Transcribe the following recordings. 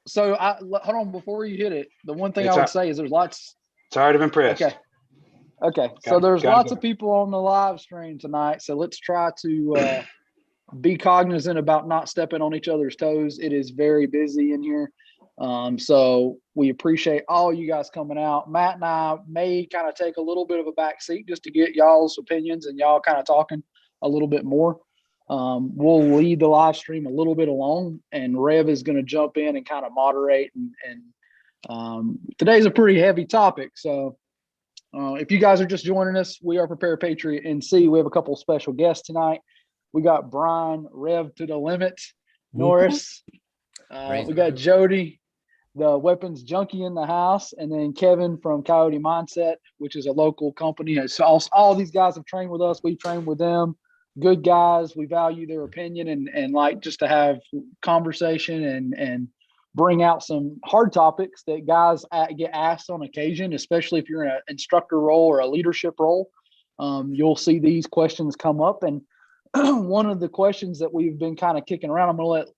So hold on before you hit it. The one thing I It's would say is there's lots. already been Okay. pressed. Okay. So there's Got to lots go. of people on the live stream tonight. So let's try to be cognizant about not stepping on each other's toes. It is very busy in here. So we appreciate all you guys coming out. Matt and I may kind of take a little bit of a back seat just to get y'all's opinions and y'all kind of talking a little bit more. We'll lead the live stream a little bit along, and Rev is going to jump in and kind of moderate. And today's a pretty heavy topic. So if you guys are just joining us, we are Prepare Patriot NC. We have a couple of special guests tonight. We got Brian, Rev to the limit, Norris. We got Jody, the weapons junkie in the house, and then Kevin from Coyote Mindset, which is a local company. So all these guys have trained with us. We've trained with them. Good guys. We value their opinion and like just to have conversation and bring out some hard topics that guys get asked on occasion, especially if you're in an instructor role or a leadership role. You'll see these questions come up. And one of the questions that we've been kind of kicking around, I'm going to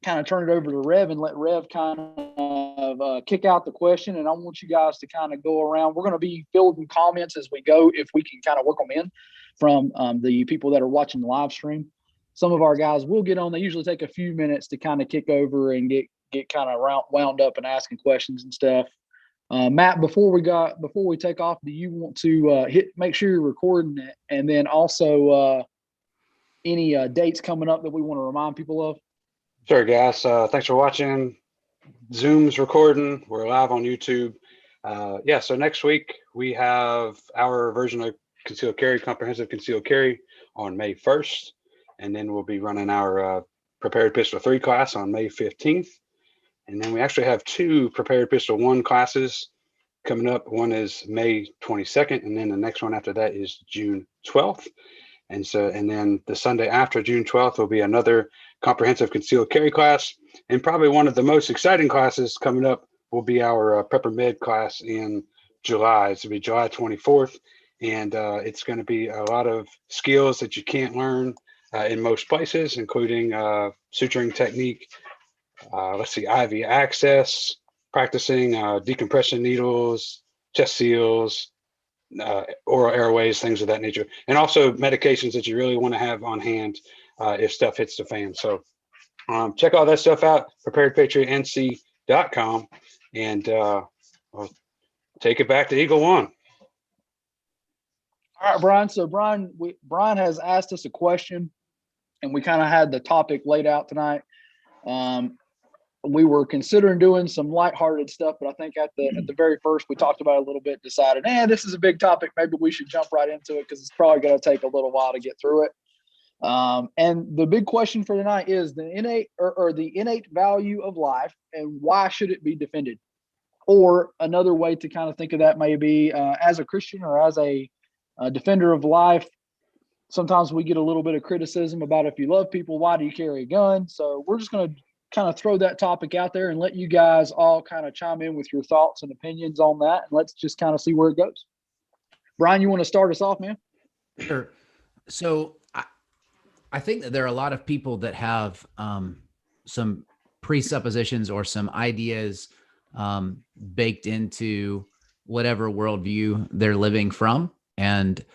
kind of turn it over to Rev and let Rev kind of kick out the question. And I want you guys to kind of go around. We're going to be fielding comments as we go, if we can kind of work them in from the people that are watching the live stream. Some of our guys will get on. They usually take a few minutes to kind of kick over and get kind of wound up and asking questions and stuff. Matt, before we take off, do you want to make sure you're recording it, and then also any dates coming up that we want to remind people of? Sure, guys. Thanks for watching. Zoom's recording. We're live on YouTube. So next week we have our version of concealed carry, comprehensive concealed carry, on May 1st. And then we'll be running our Prepared Pistol 3 class on May 15th. And then we actually have 2 Prepared Pistol 1 classes coming up. One is May 22nd, and then the next one after that is June 12th. And then the Sunday after June 12th will be another comprehensive concealed carry class. And probably one of the most exciting classes coming up will be our Prepper Med class in July. It's going to be July 24th. And it's going to be a lot of skills that you can't learn in most places, including suturing technique, IV access, practicing decompression needles, chest seals, oral airways, things of that nature, and also medications that you really want to have on hand if stuff hits the fan. So check all that stuff out, preparedpatriotnc.com, and we'll take it back to Eagle One. All right, Brian. So Brian has asked us a question, and we kind of had the topic laid out tonight. We were considering doing some lighthearted stuff, but I think at the very first we talked about it a little bit, decided, this is a big topic. Maybe we should jump right into it because it's probably going to take a little while to get through it. And the big question for tonight is the innate or the innate value of life, and why should it be defended? Or another way to kind of think of that may be as a Christian or as a defender of life. Sometimes we get a little bit of criticism about, if you love people, why do you carry a gun? So we're just going to kind of throw that topic out there and let you guys all kind of chime in with your thoughts and opinions on that. And let's just kind of see where it goes. Brian, you want to start us off, man? Sure. So I think that there are a lot of people that have some presuppositions or some ideas baked into whatever worldview they're living from. And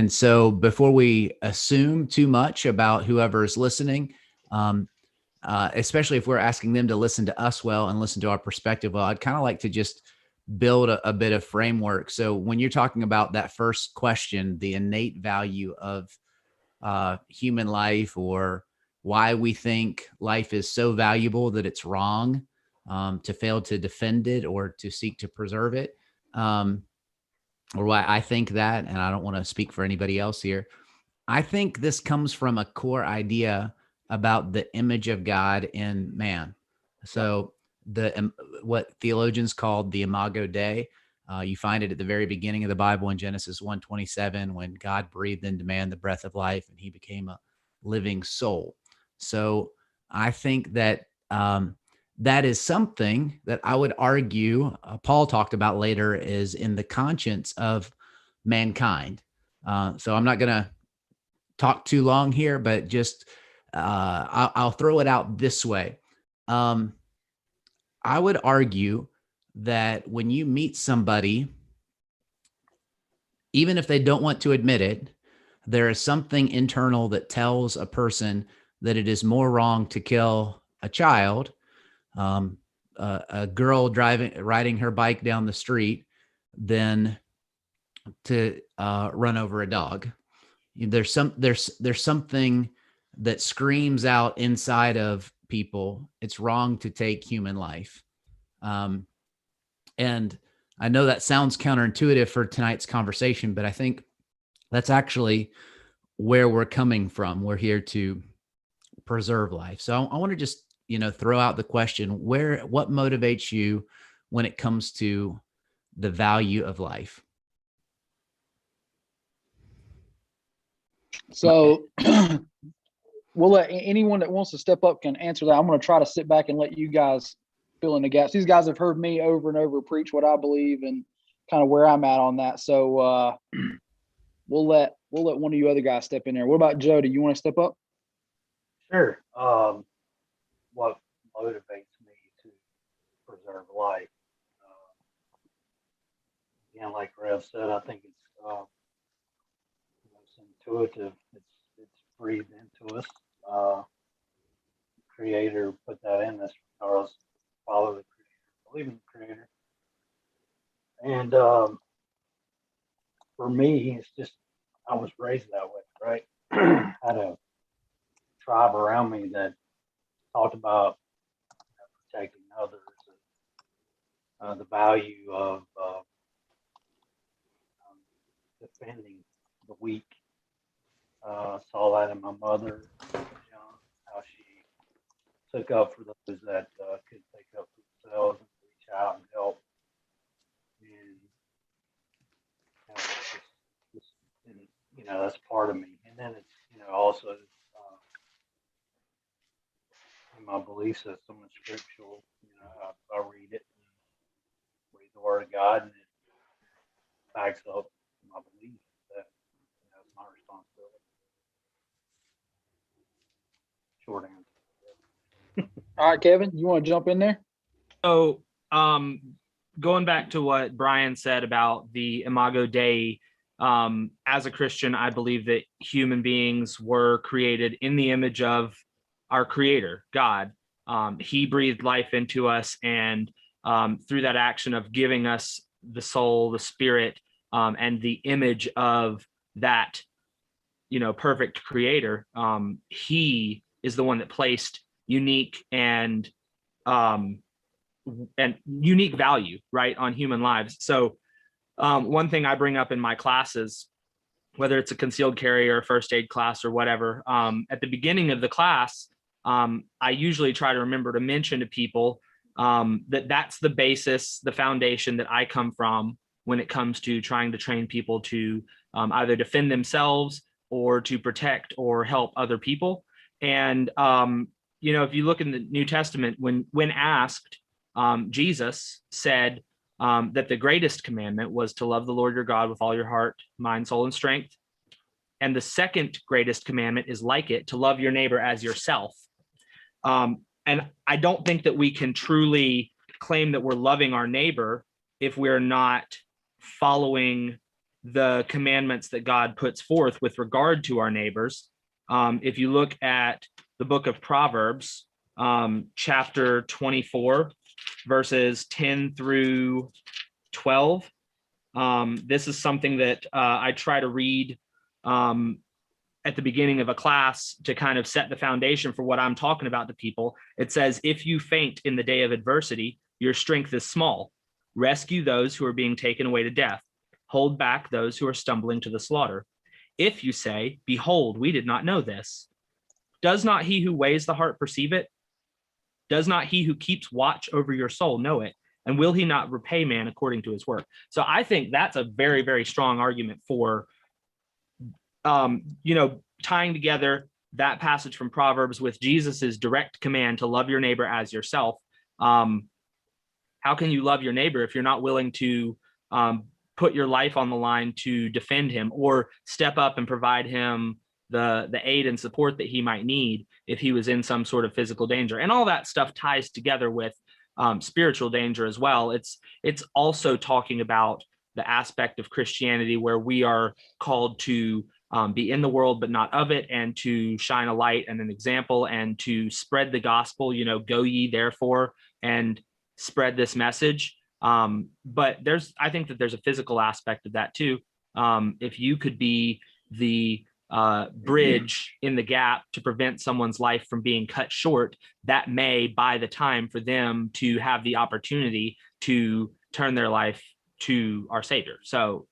so before we assume too much about whoever's listening, especially if we're asking them to listen to us well and listen to our perspective well, I'd kind of like to just build a bit of framework. So when you're talking about that first question, the innate value of human life, or why we think life is so valuable that it's wrong to fail to defend it or to seek to preserve it, or why I think that, and I don't want to speak for anybody else here. I think this comes from a core idea about the image of God in man. So what theologians called the Imago Dei, you find it at the very beginning of the Bible in Genesis 1:27, when God breathed into man the breath of life and he became a living soul. So I think that that is something that I would argue Paul talked about later is in the conscience of mankind. So I'm not going to talk too long here, but just I'll throw it out this way. I would argue that when you meet somebody, even if they don't want to admit it, there is something internal that tells a person that it is more wrong to kill a child, a girl riding her bike down the street, than to run over a dog. There's something that screams out inside of people. It's wrong to take human life. And I know that sounds counterintuitive for tonight's conversation, but I think that's actually where we're coming from. We're here to preserve life. So I want to just, throw out the question, what motivates you when it comes to the value of life? So we'll let anyone that wants to step up can answer that. I'm going to try to sit back and let you guys fill in the gaps. These guys have heard me over and over preach what I believe and kind of where I'm at on that. So we'll let one of you other guys step in there. What about Joe? Do you want to step up? Sure. What motivates me to preserve life? Again, like Rev said, I think it's intuitive. It's breathed into us. The Creator put that in us for us to follow the Creator, believe in the Creator. And for me, it's just I was raised that way, right? Had a tribe around me that talked about protecting others, the value of defending the weak. Saw that in my mother, how she took up for those that couldn't take up for themselves and reach out and help. And that's part of me. And then it's also in my belief system and scriptural. I read it, and read the Word of God, and it backs up my belief that it's my responsibility. Short answer. All right, Kevin, you want to jump in there? So, going back to what Brian said about the Imago Dei, as a Christian, I believe that human beings were created in the image of our Creator, God. He breathed life into us, and through that action of giving us the soul, the spirit, and the image of that, perfect Creator, He is the one that placed unique and unique value, right, on human lives. So one thing I bring up in my classes, whether it's a concealed carry or a first aid class or whatever, at the beginning of the class, I usually try to remember to mention to people that's the basis, the foundation that I come from when it comes to trying to train people to either defend themselves or to protect or help other people. And, if you look in the New Testament, when asked, Jesus said that the greatest commandment was to love the Lord your God with all your heart, mind, soul, and strength. And the second greatest commandment is like it, to love your neighbor as yourself. And I don't think that we can truly claim that we're loving our neighbor if we're not following the commandments that God puts forth with regard to our neighbors. If you look at the book of Proverbs, chapter 24, verses 10 through 12, this is something that I try to read at the beginning of a class to kind of set the foundation for what I'm talking about to people. It says, if you faint in the day of adversity, your strength is small. Rescue those who are being taken away to death. Hold back those who are stumbling to the slaughter. If you say, behold, we did not know this. Does not he who weighs the heart perceive it? Does not he who keeps watch over your soul know it? And will he not repay man according to his work? So I think that's a very, very strong argument for, tying together that passage from Proverbs with Jesus's direct command to love your neighbor as yourself. How can you love your neighbor if you're not willing to put your life on the line to defend him or step up and provide him the aid and support that he might need if he was in some sort of physical danger? And all that stuff ties together with spiritual danger as well. It's also talking about the aspect of Christianity where we are called to be in the world, but not of it, and to shine a light and an example and to spread the gospel, go ye therefore and spread this message. But I think that there's a physical aspect of that too. If you could be the bridge in the gap to prevent someone's life from being cut short, that may buy the time for them to have the opportunity to turn their life to our Savior. So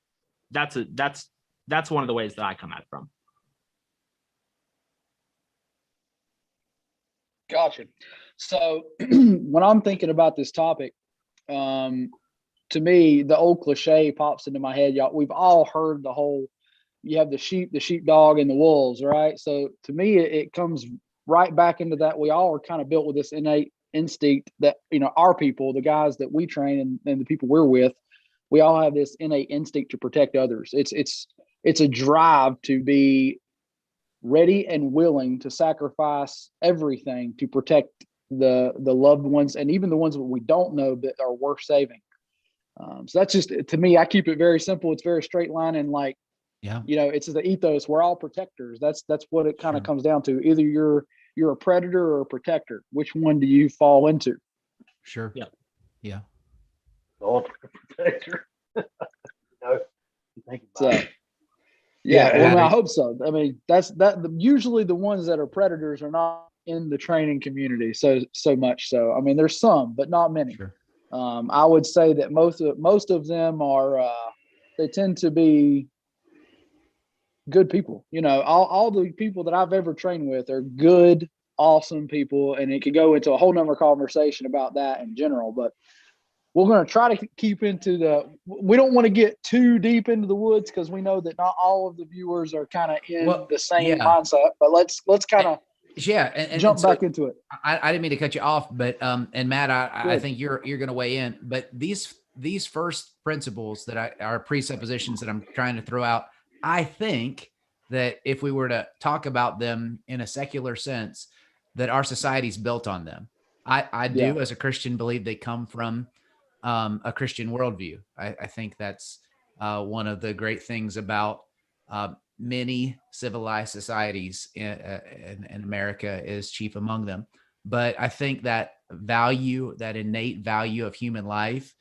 that's one of the ways that I come at it from. Gotcha. So when I'm thinking about this topic, to me, the old cliche pops into my head. Y'all, we've all heard the whole, you have the sheepdog and the wolves, right? So to me, it comes right back into that. We all are kind of built with this innate instinct that, our people, the guys that we train and the people we're with, we all have this innate instinct to protect others. It's a drive to be ready and willing to sacrifice everything to protect the loved ones, and even the ones that we don't know that are worth saving. So that's just, to me, I keep it very simple. It's very straight line, and it's the ethos. We're all protectors. That's what it kind of comes down to. Either you're a predator or a protector. Which one do you fall into? Sure. Yeah. The ultimate protector. You think about it. Yeah, I hope so. I mean, usually the ones that are predators are not in the training community so much. So, I mean, there's some, but not many. Sure. I would say that most of them are, they tend to be good people. All the people that I've ever trained with are good, awesome people. And it could go into a whole nother conversation about that in general, but we're going to try to keep we don't want to get too deep into the woods, because we know that not all of the viewers are kind of in the same mindset, but let's kind of jump back into it. I didn't mean to cut you off, but and Matt, I think you're going to weigh in, but these first principles that are presuppositions that I'm trying to throw out, I think that if we were to talk about them in a secular sense, that our society's built on them. I do, as a Christian, believe they come from a Christian worldview. I think that's one of the great things about many civilized societies in America, is chief among them. But I think that that innate value of human life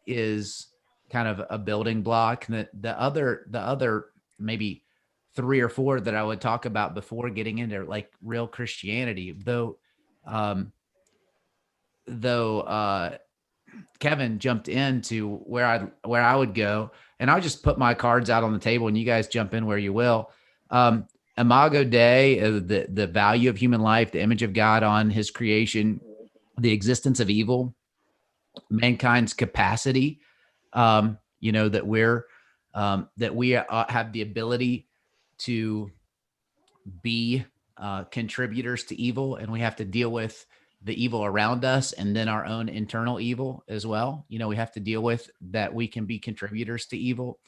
is kind of a building block. The other maybe 3 or 4 that I would talk about before getting into like real Christianity, though Kevin jumped into where I would go, and I'll just put my cards out on the table and you guys jump in where you will. Imago Dei, the value of human life, the image of God on his creation, the existence of evil, mankind's capacity, that we have the ability to be contributors to evil, and we have to deal with the evil around us and then our own internal evil as well. We have to deal with that. We can be contributors to evil.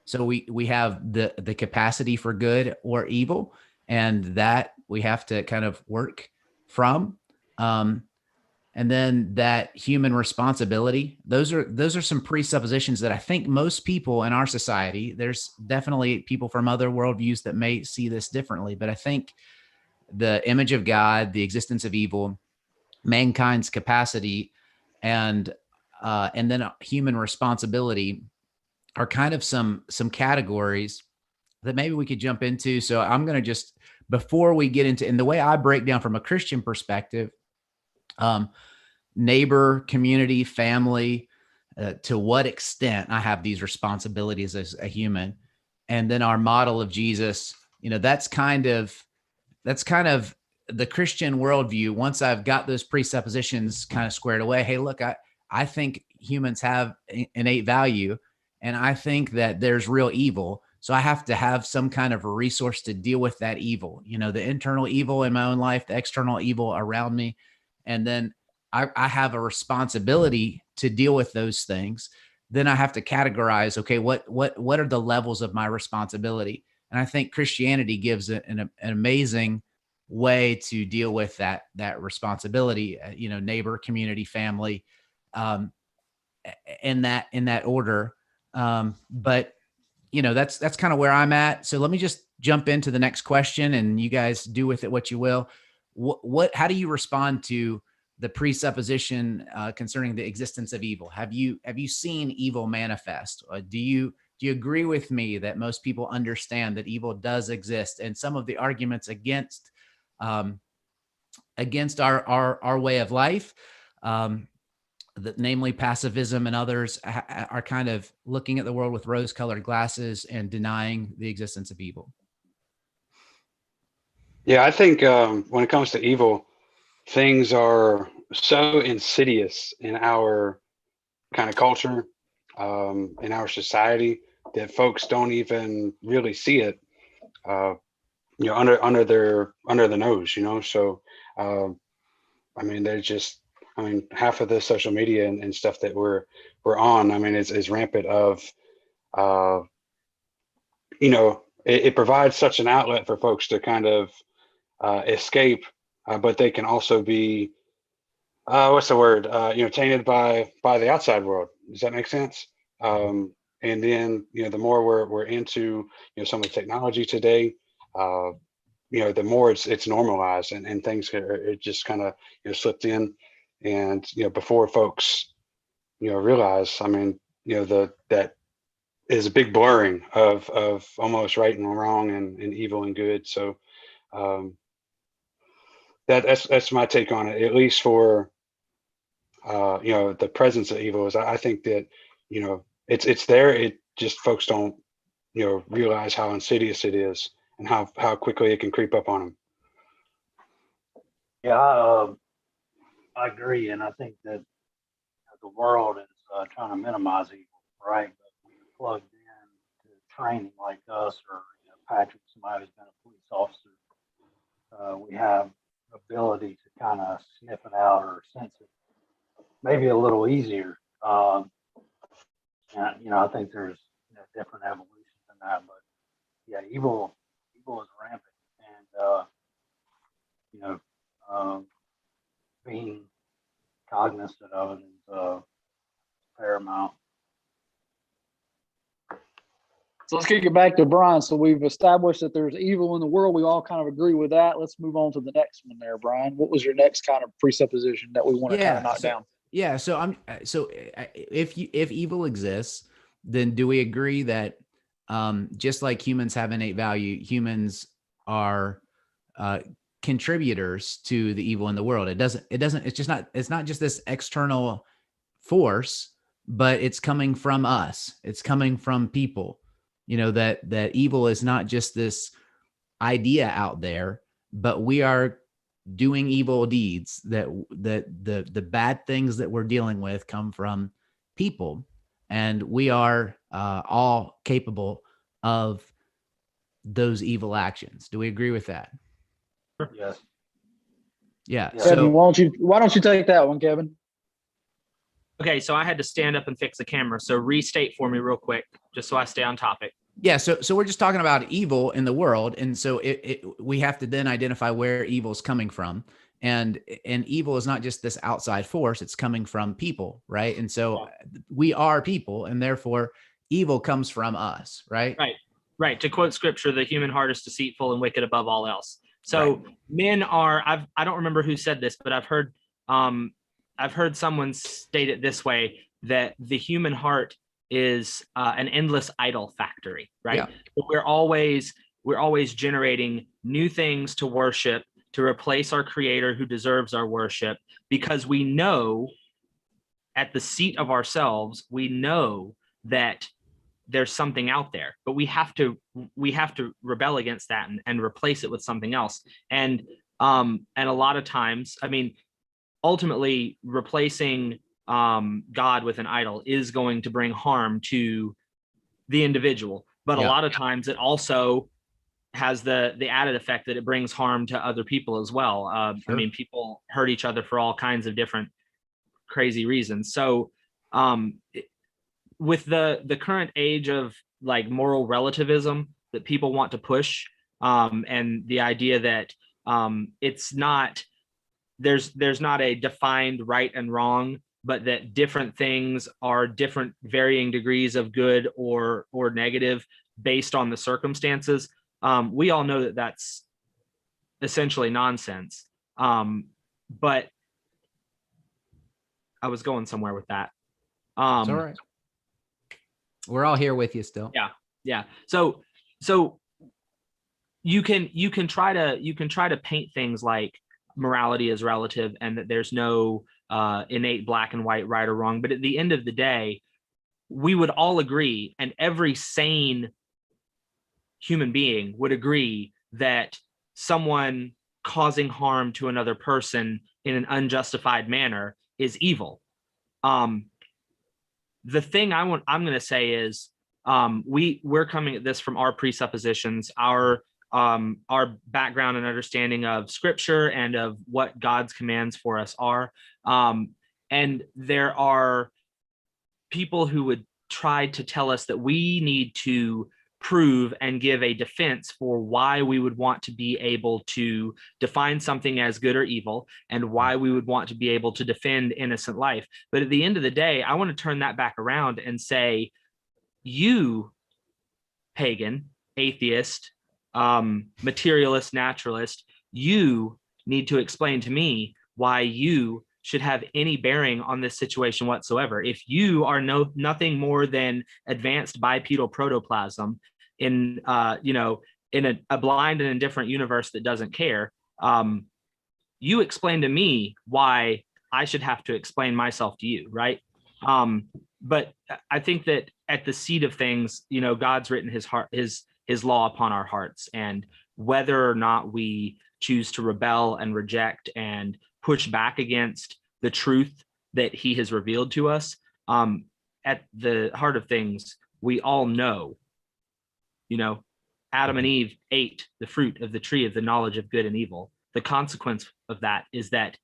So we have the capacity for good or evil, and that we have to kind of work from. And then that human responsibility, those are some presuppositions that I think most people in our society, there's definitely people from other worldviews that may see this differently, but I think the image of God, the existence of evil, mankind's capacity, and then human responsibility are kind of some categories that maybe we could jump into. So I'm going to just, before we get into, and the way I break down from a Christian perspective, neighbor, community, family, to what extent I have these responsibilities as a human, and then our model of Jesus, that's kind of the Christian worldview. Once I've got those presuppositions kind of squared away, hey, look, I think humans have innate value, and I think that there's real evil. So I have to have some kind of a resource to deal with that evil, the internal evil in my own life, the external evil around me. And then I have a responsibility to deal with those things. Then I have to categorize, okay, what are the levels of my responsibility? And I think Christianity gives an amazing way to deal with that responsibility, neighbor, community, family, in that order. But that's kind of where I'm at. So let me just jump into the next question, and you guys do with it what you will. How do you respond to the presupposition concerning the existence of evil? Have you seen evil manifest? Do you agree with me that most people understand that evil does exist, and some of the arguments against our way of life, that namely pacifism and others, are kind of looking at the world with rose-colored glasses and denying the existence of evil? Yeah, I think when it comes to evil, things are so insidious in our kind of culture, in our society, that folks don't even really see it, under the nose, So, I mean, half of the social media and stuff that we're on, I mean, is rampant of, it provides such an outlet for folks to kind of escape, but they can also be, what's the word? Tainted by the outside world. Does that make sense? And then, the more we're into, some of the technology today, the more it's normalized, and things it just kind of slipped in, and before folks realize, I mean, that is a big blurring of almost right and wrong, and evil and good. So that's my take on it, at least for the presence of evil. Is I think that it's there. It just, folks don't realize how insidious it is, and how quickly it can creep up on them. Yeah, I agree, and I think that the world is trying to minimize evil, right? But when you're plugged in to training like us, or Patrick, somebody who's been a police officer, we have ability to kind of sniff it out or sense it maybe a little easier. And I think there's different evolutions in that, but yeah, evil is rampant, and being cognizant of it is paramount. So let's kick it back to Brian. So we've established that there's evil in the world. We all kind of agree with that. Let's move on to the next one there, Brian. What was your next kind of presupposition that we want to kind of knock down? Yeah. So if evil exists, then do we agree that just like humans have innate value, humans are contributors to the evil in the world? It's not just this external force, but it's coming from us. It's coming from people. That evil is not just this idea out there, but we are doing evil deeds. That the bad things that we're dealing with come from people, and we are all capable of those evil actions. Do we agree with that? Yes. Yeah. Yeah. Kevin, So why don't you take that one, Kevin? Okay, so I had to stand up and fix the camera. So restate for me real quick, just so I stay on topic. yeah, so we're just talking about evil in the world, and so we have to then identify where evil is coming from, and evil is not just this outside force; it's coming from people, right? And so we are people, and therefore evil comes from us, right? Right. To quote scripture, the human heart is deceitful and wicked above all else. So men are. I don't remember who said this, but I've heard someone state it this way, that the human heart is an endless idol factory, right? Yeah. But we're always generating new things to worship, to replace our creator who deserves our worship, because we know at the seat of ourselves, we know that there's something out there, but we have to rebel against that and replace it with something else. And a lot of times, I mean, ultimately replacing God with an idol is going to bring harm to the individual, but a lot of times it also has the added effect that it brings harm to other people as well. Sure. I mean, people hurt each other for all kinds of different crazy reasons. So with the current age of like moral relativism that people want to push, and the idea that It's not, there's not a defined right and wrong, but that different things are different varying degrees of good or negative based on the circumstances. We all know that that's essentially nonsense. But I was going somewhere with that. It's all right. We're all here with you still. Yeah. So you can try to paint things like morality is relative and that there's no innate black and white, right or wrong. But at the end of the day, we would all agree, and every sane human being would agree, that someone causing harm to another person in an unjustified manner is evil. The thing I'm going to say is, we're coming at this from our presuppositions, our background and understanding of scripture and of what God's commands for us are. And there are people who would try to tell us that we need to prove and give a defense for why we would want to be able to define something as good or evil, and why we would want to be able to defend innocent life. But at the end of the day, I want to turn that back around and say, you, pagan, atheist, materialist, naturalist, you need to explain to me why you should have any bearing on this situation whatsoever. If you are nothing more than advanced bipedal protoplasm in in a blind and indifferent universe that doesn't care, you explain to me why I should have to explain myself to you, right? But I think that at the seed of things, God's written his law upon our hearts, and whether or not we choose to rebel and reject and push back against the truth that he has revealed to us, at the heart of things, we all know, Adam and Eve ate the fruit of the tree of the knowledge of good and evil. The consequence of that is that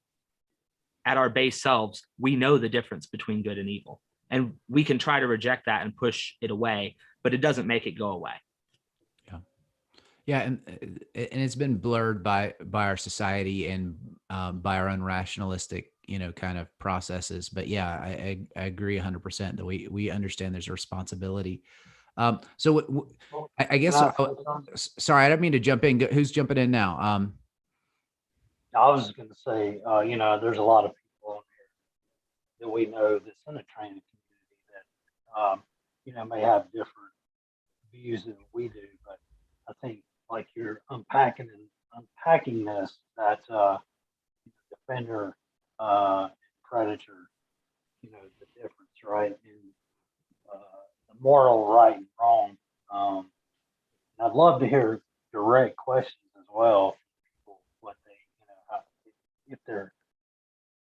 at our base selves, we know the difference between good and evil, and we can try to reject that and push it away, but it doesn't make it go away. Yeah, and it's been blurred by our society and by our own rationalistic, kind of processes. But yeah, I agree 100% that we understand there's a responsibility. So I guess, sorry, I don't mean to jump in. Who's jumping in now? I was going to say, there's a lot of people on here that we know that's in the training community that, may have different views than we do. But I think, like, you're unpacking this, that defender and predator, the difference, right? And the moral right and wrong. And I'd love to hear direct questions as well from people, what they, if they're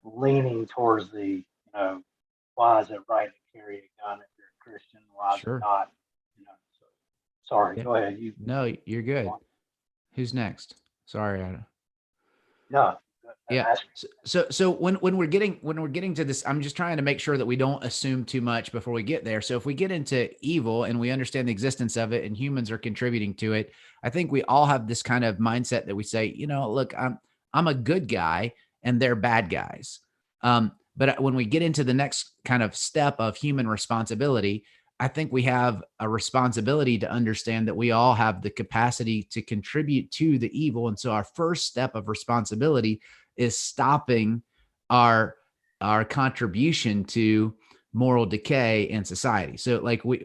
leaning towards the, why is it right to carry a gun if you're a Christian? Why is it not? So, sorry, go ahead. No, you're good. Who's next? Sorry. No. Yeah. So when we're getting to this, I'm just trying to make sure that we don't assume too much before we get there. So if we get into evil and we understand the existence of it and humans are contributing to it, I think we all have this kind of mindset that we say, look, I'm a good guy and they're bad guys. But when we get into the next kind of step of human responsibility, I think we have a responsibility to understand that we all have the capacity to contribute to the evil. And so our first step of responsibility is stopping our contribution to moral decay in society. So like we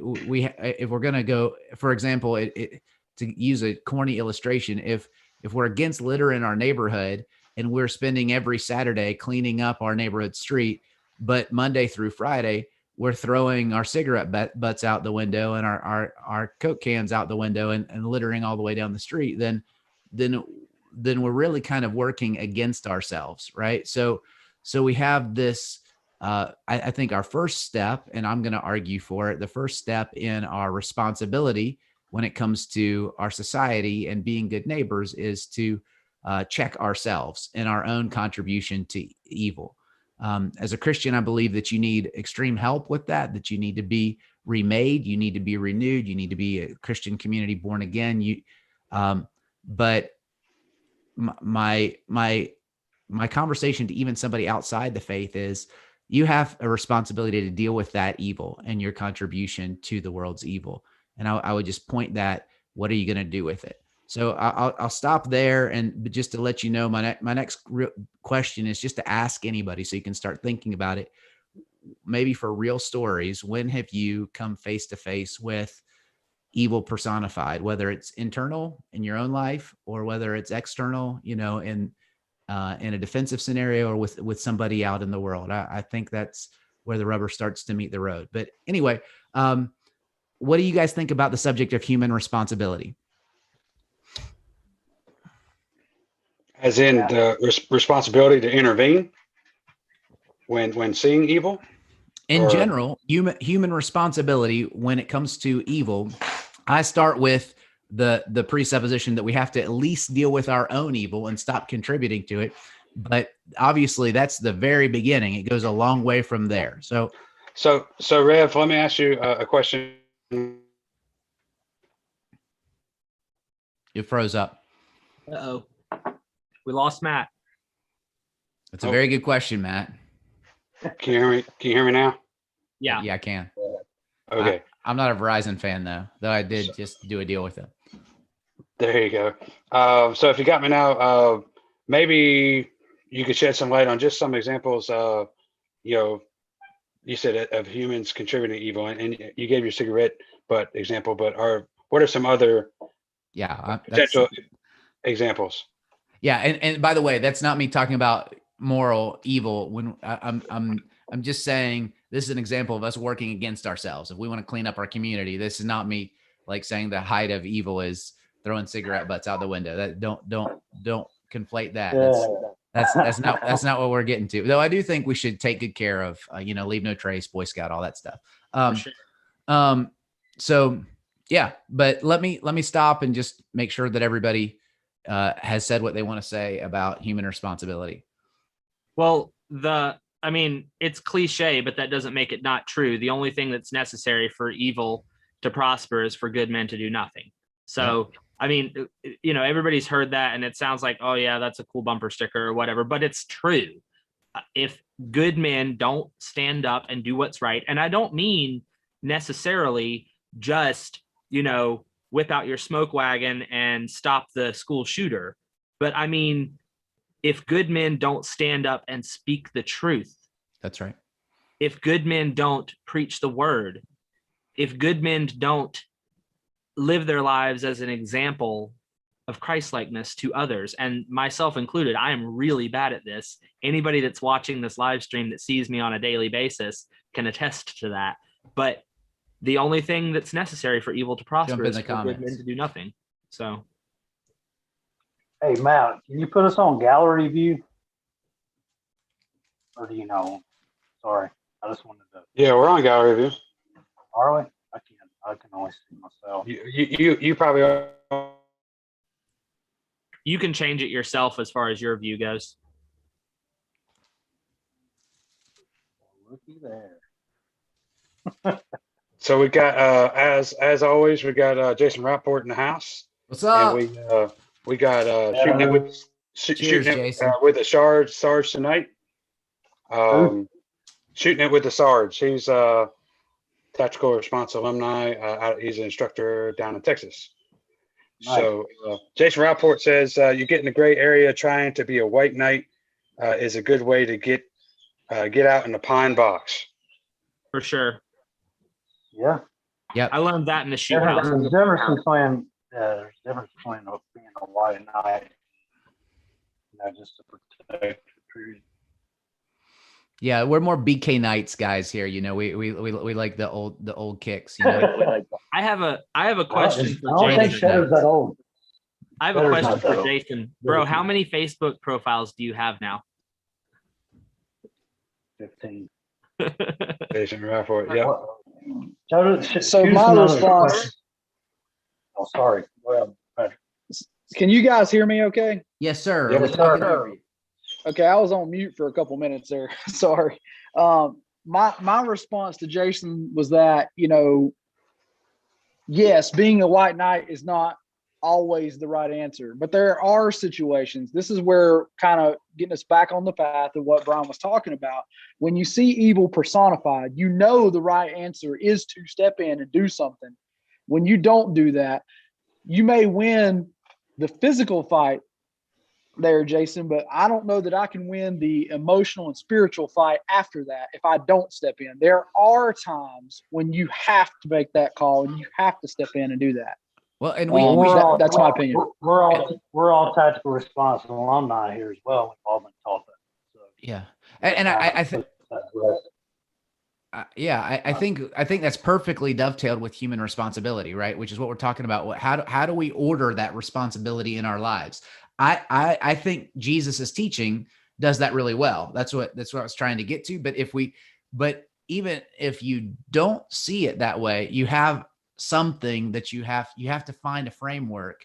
if we're going to go, for example, to use a corny illustration, if we're against litter in our neighborhood and we're spending every Saturday cleaning up our neighborhood street, but Monday through Friday, we're throwing our cigarette butts out the window and our Coke cans out the window and littering all the way down the street, then we're really kind of working against ourselves, right? So we have this, I think our first step, and I'm going to argue for it, the first step in our responsibility when it comes to our society and being good neighbors is to check ourselves and our own contribution to evil. As a Christian, I believe that you need extreme help with that you need to be remade, you need to be renewed, you need to be a Christian community born again. But my conversation to even somebody outside the faith is, you have a responsibility to deal with that evil and your contribution to the world's evil. And I would just point that, what are you going to do with it? So I'll stop there. And just to let you know, my next question is just to ask anybody, so you can start thinking about it. Maybe for real stories, when have you come face to face with evil personified, whether it's internal in your own life or whether it's external, in a defensive scenario or with somebody out in the world? I think that's where the rubber starts to meet the road. But anyway, what do you guys think about the subject of human responsibility? As in the responsibility to intervene when seeing evil? In general, human responsibility when it comes to evil. I start with the presupposition that we have to at least deal with our own evil and stop contributing to it. But obviously that's the very beginning. It goes a long way from there. So Rev, let me ask you a question. You froze up. Uh-oh. We lost Matt. That's a very good question, Matt. Can you hear me now? Yeah. Yeah, I can. Okay. I'm not a Verizon fan though I did just do a deal with them. There you go. So if you got me now, maybe you could shed some light on just some examples. You said of humans contributing evil, and you gave your cigarette example. But what are some other potential examples? Yeah, and by the way, that's not me talking about moral evil. When I'm just saying this is an example of us working against ourselves. If we want to clean up our community, this is not me like saying the height of evil is throwing cigarette butts out the window. That don't conflate that. That's not what we're getting to. Though I do think we should take good care of leave no trace, Boy Scout, all that stuff. For sure. So yeah, but let me stop and just make sure that everybody has said what they want to say about human responsibility. Well, it's cliche, but that doesn't make it not true. The only thing that's necessary for evil to prosper is for good men to do nothing. So, yeah. Everybody's heard that and it sounds like, oh yeah, that's a cool bumper sticker or whatever, but it's true. If good men don't stand up and do what's right, and I don't mean necessarily just, whip out your smoke wagon and stop the school shooter, but I mean, if good men don't stand up and speak the truth. That's right. If good men don't preach the word, if good men don't live their lives as an example of Christ-likeness to others, and myself included, I am really bad at this. Anybody that's watching this live stream that sees me on a daily basis can attest to that. But the only thing that's necessary for evil to prosper is for good men to do nothing. So. Hey, Matt, can you put us on gallery view? Or do you know? Sorry, I just wanted to. Yeah, we're on gallery view. Are we? I can only see myself. You probably are. You can change it yourself as far as your view goes. Looky there. So we got as always, we got Jason Rapport in the house. What's up? And we got shooting it with the Sarge tonight. Shooting it with the Sarge. He's tactical response alumni. He's an instructor down in Texas. Nice. So Jason Rapport says you get in the gray area trying to be a white knight is a good way to get out in the pine box. For sure. Yeah. Yeah. I learned that in the shoot house. There's a difference between being a white knight, just to protect the truth. Yeah, we're more BK Knights guys here. We like the old kicks. I have a question for I don't think Shadow's that old. I have a question for Jason. Bro, how many Facebook profiles do you have now? 15. Jason Rapport, yeah. So my response. Oh, sorry. Go ahead. Can you guys hear me okay? Yes, sir. Yes, sir. Okay, I was on mute for a couple minutes there. Sorry. My response to Jason was that, yes, being a white knight is not always the right answer, but there are situations. This is where kind of getting us back on the path of what Brian was talking about. When you see evil personified, you know the right answer is to step in and do something. When you don't do that, you may win the physical fight there, Jason, but I don't know that I can win the emotional and spiritual fight after that if I don't step in. There are times when you have to make that call and you have to step in and do that. Well, and that's my opinion. We're all tactical response alumni here as well. We've all been taught that. So, yeah, and I think. I think that's perfectly dovetailed with human responsibility, right? Which is what we're talking about. How do we order that responsibility in our lives? I think Jesus's teaching does that really well. That's what I was trying to get to. But even if you don't see it that way, you have something that you have to find a framework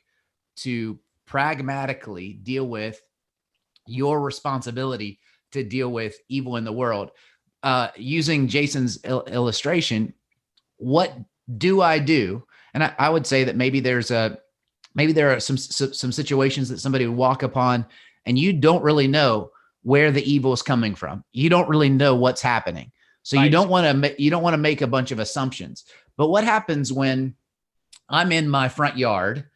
to pragmatically deal with your responsibility to deal with evil in the world. Using Jason's illustration, what do I do? And I would say that maybe there are some situations that somebody would walk upon and you don't really know where the evil is coming from. You don't really know what's happening. So right. You don't want to make a bunch of assumptions. But what happens when I'm in my front yard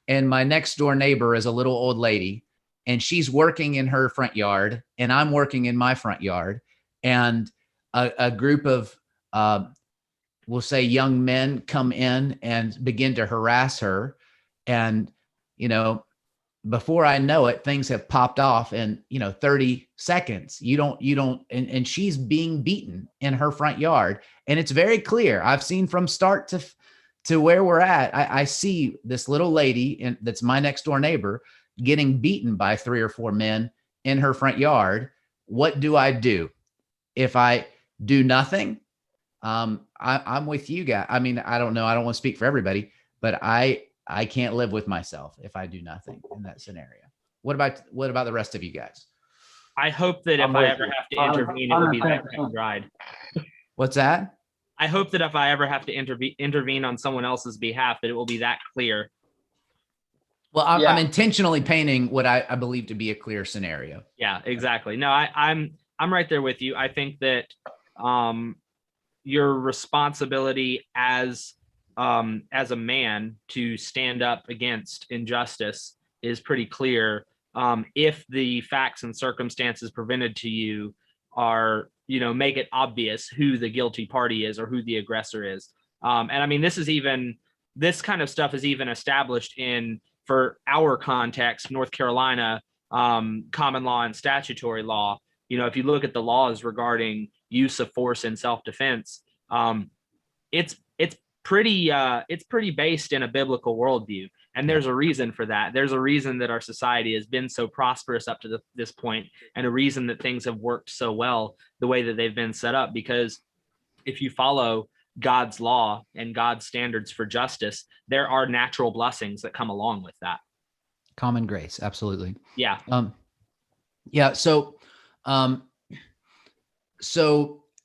and my next door neighbor is a little old lady and she's working in her front yard and I'm working in my front yard, and a group of, we'll say, young men come in and begin to harass her. And, before I know it, things have popped off in, 30 seconds. And she's being beaten in her front yard. And it's very clear. I've seen from start to where we're at. I see this little lady that's my next door neighbor getting beaten by 3 or 4 men in her front yard. What do I do? If I do nothing, I'm with you guys. I mean, I don't know. I don't want to speak for everybody, but I can't live with myself if I do nothing in that scenario. What about the rest of you guys? I hope that if I ever have to intervene, it will be that cut and dried. What's that? I hope that if I ever have to intervene on someone else's behalf, that it will be that clear. Well, I'm intentionally painting what I believe to be a clear scenario. Yeah, exactly. No, I'm right there with you. I think that your responsibility as a man to stand up against injustice is pretty clear. If the facts and circumstances presented to you are, make it obvious who the guilty party is or who the aggressor is. And I mean, this kind of stuff is even established for our context, North Carolina, common law and statutory law. If you look at the laws regarding use of force in self-defense, it's pretty based in a biblical worldview. And there's a reason for that. There's a reason that our society has been so prosperous up to this point, and a reason that things have worked so well the way that they've been set up. Because if you follow God's law and God's standards for justice, there are natural blessings that come along with that. Common grace. Absolutely. Yeah. So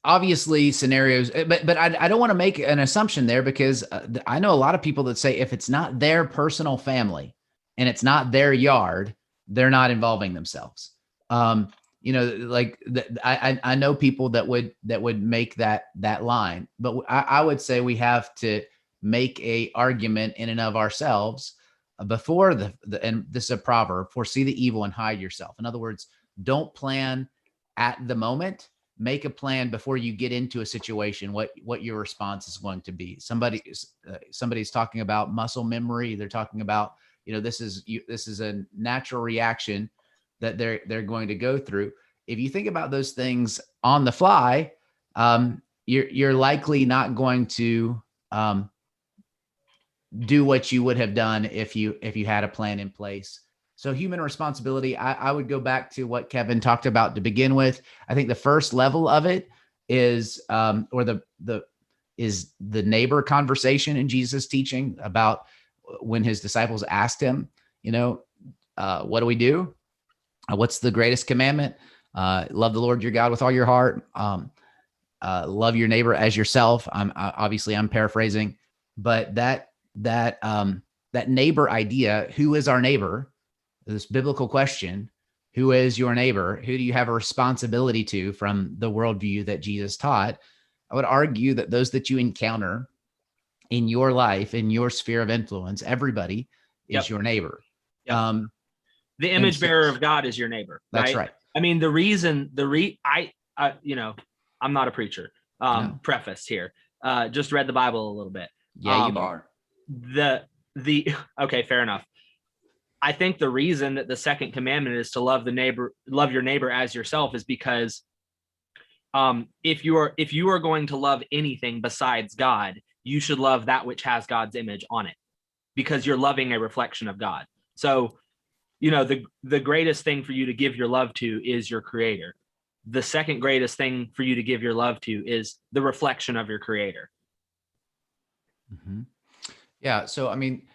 obviously scenarios, but I don't want to make an assumption there, because I know a lot of people that say if it's not their personal family and it's not their yard, they're not involving themselves. I know people that would make that line, but I would say we have to make a argument in and of ourselves before and this is a proverb: foresee the evil and hide yourself. In other words, don't plan at the moment. Make a plan before you get into a situation, what your response is going to be. Somebody's talking about muscle memory. They're talking about, this is a natural reaction that they're going to go through. If you think about those things on the fly, you're likely not going to do what you would have done if you had a plan in place. So human responsibility, I would go back to what Kevin talked about to begin with. I think the first level of it is, is the neighbor conversation in Jesus' teaching about when his disciples asked him, what do we do? What's the greatest commandment? Love the Lord your God with all your heart. Love your neighbor as yourself. I'm paraphrasing, but that that neighbor idea, who is our neighbor? This biblical question, who is your neighbor? Who do you have a responsibility to from the worldview that Jesus taught? I would argue that those that you encounter in your life, in your sphere of influence, everybody is your neighbor. Yep. The image bearer of God is your neighbor. That's right. I mean, I'm not a preacher. Preface here. Just read the Bible a little bit. Yeah, you are. Okay, fair enough. I think the reason that the second commandment is to love your neighbor as yourself is because if you are going to love anything besides God, you should love that which has God's image on it, because you're loving a reflection of God. So, the greatest thing for you to give your love to is your creator. The second greatest thing for you to give your love to is the reflection of your creator. Mm-hmm. Yeah. So, I mean,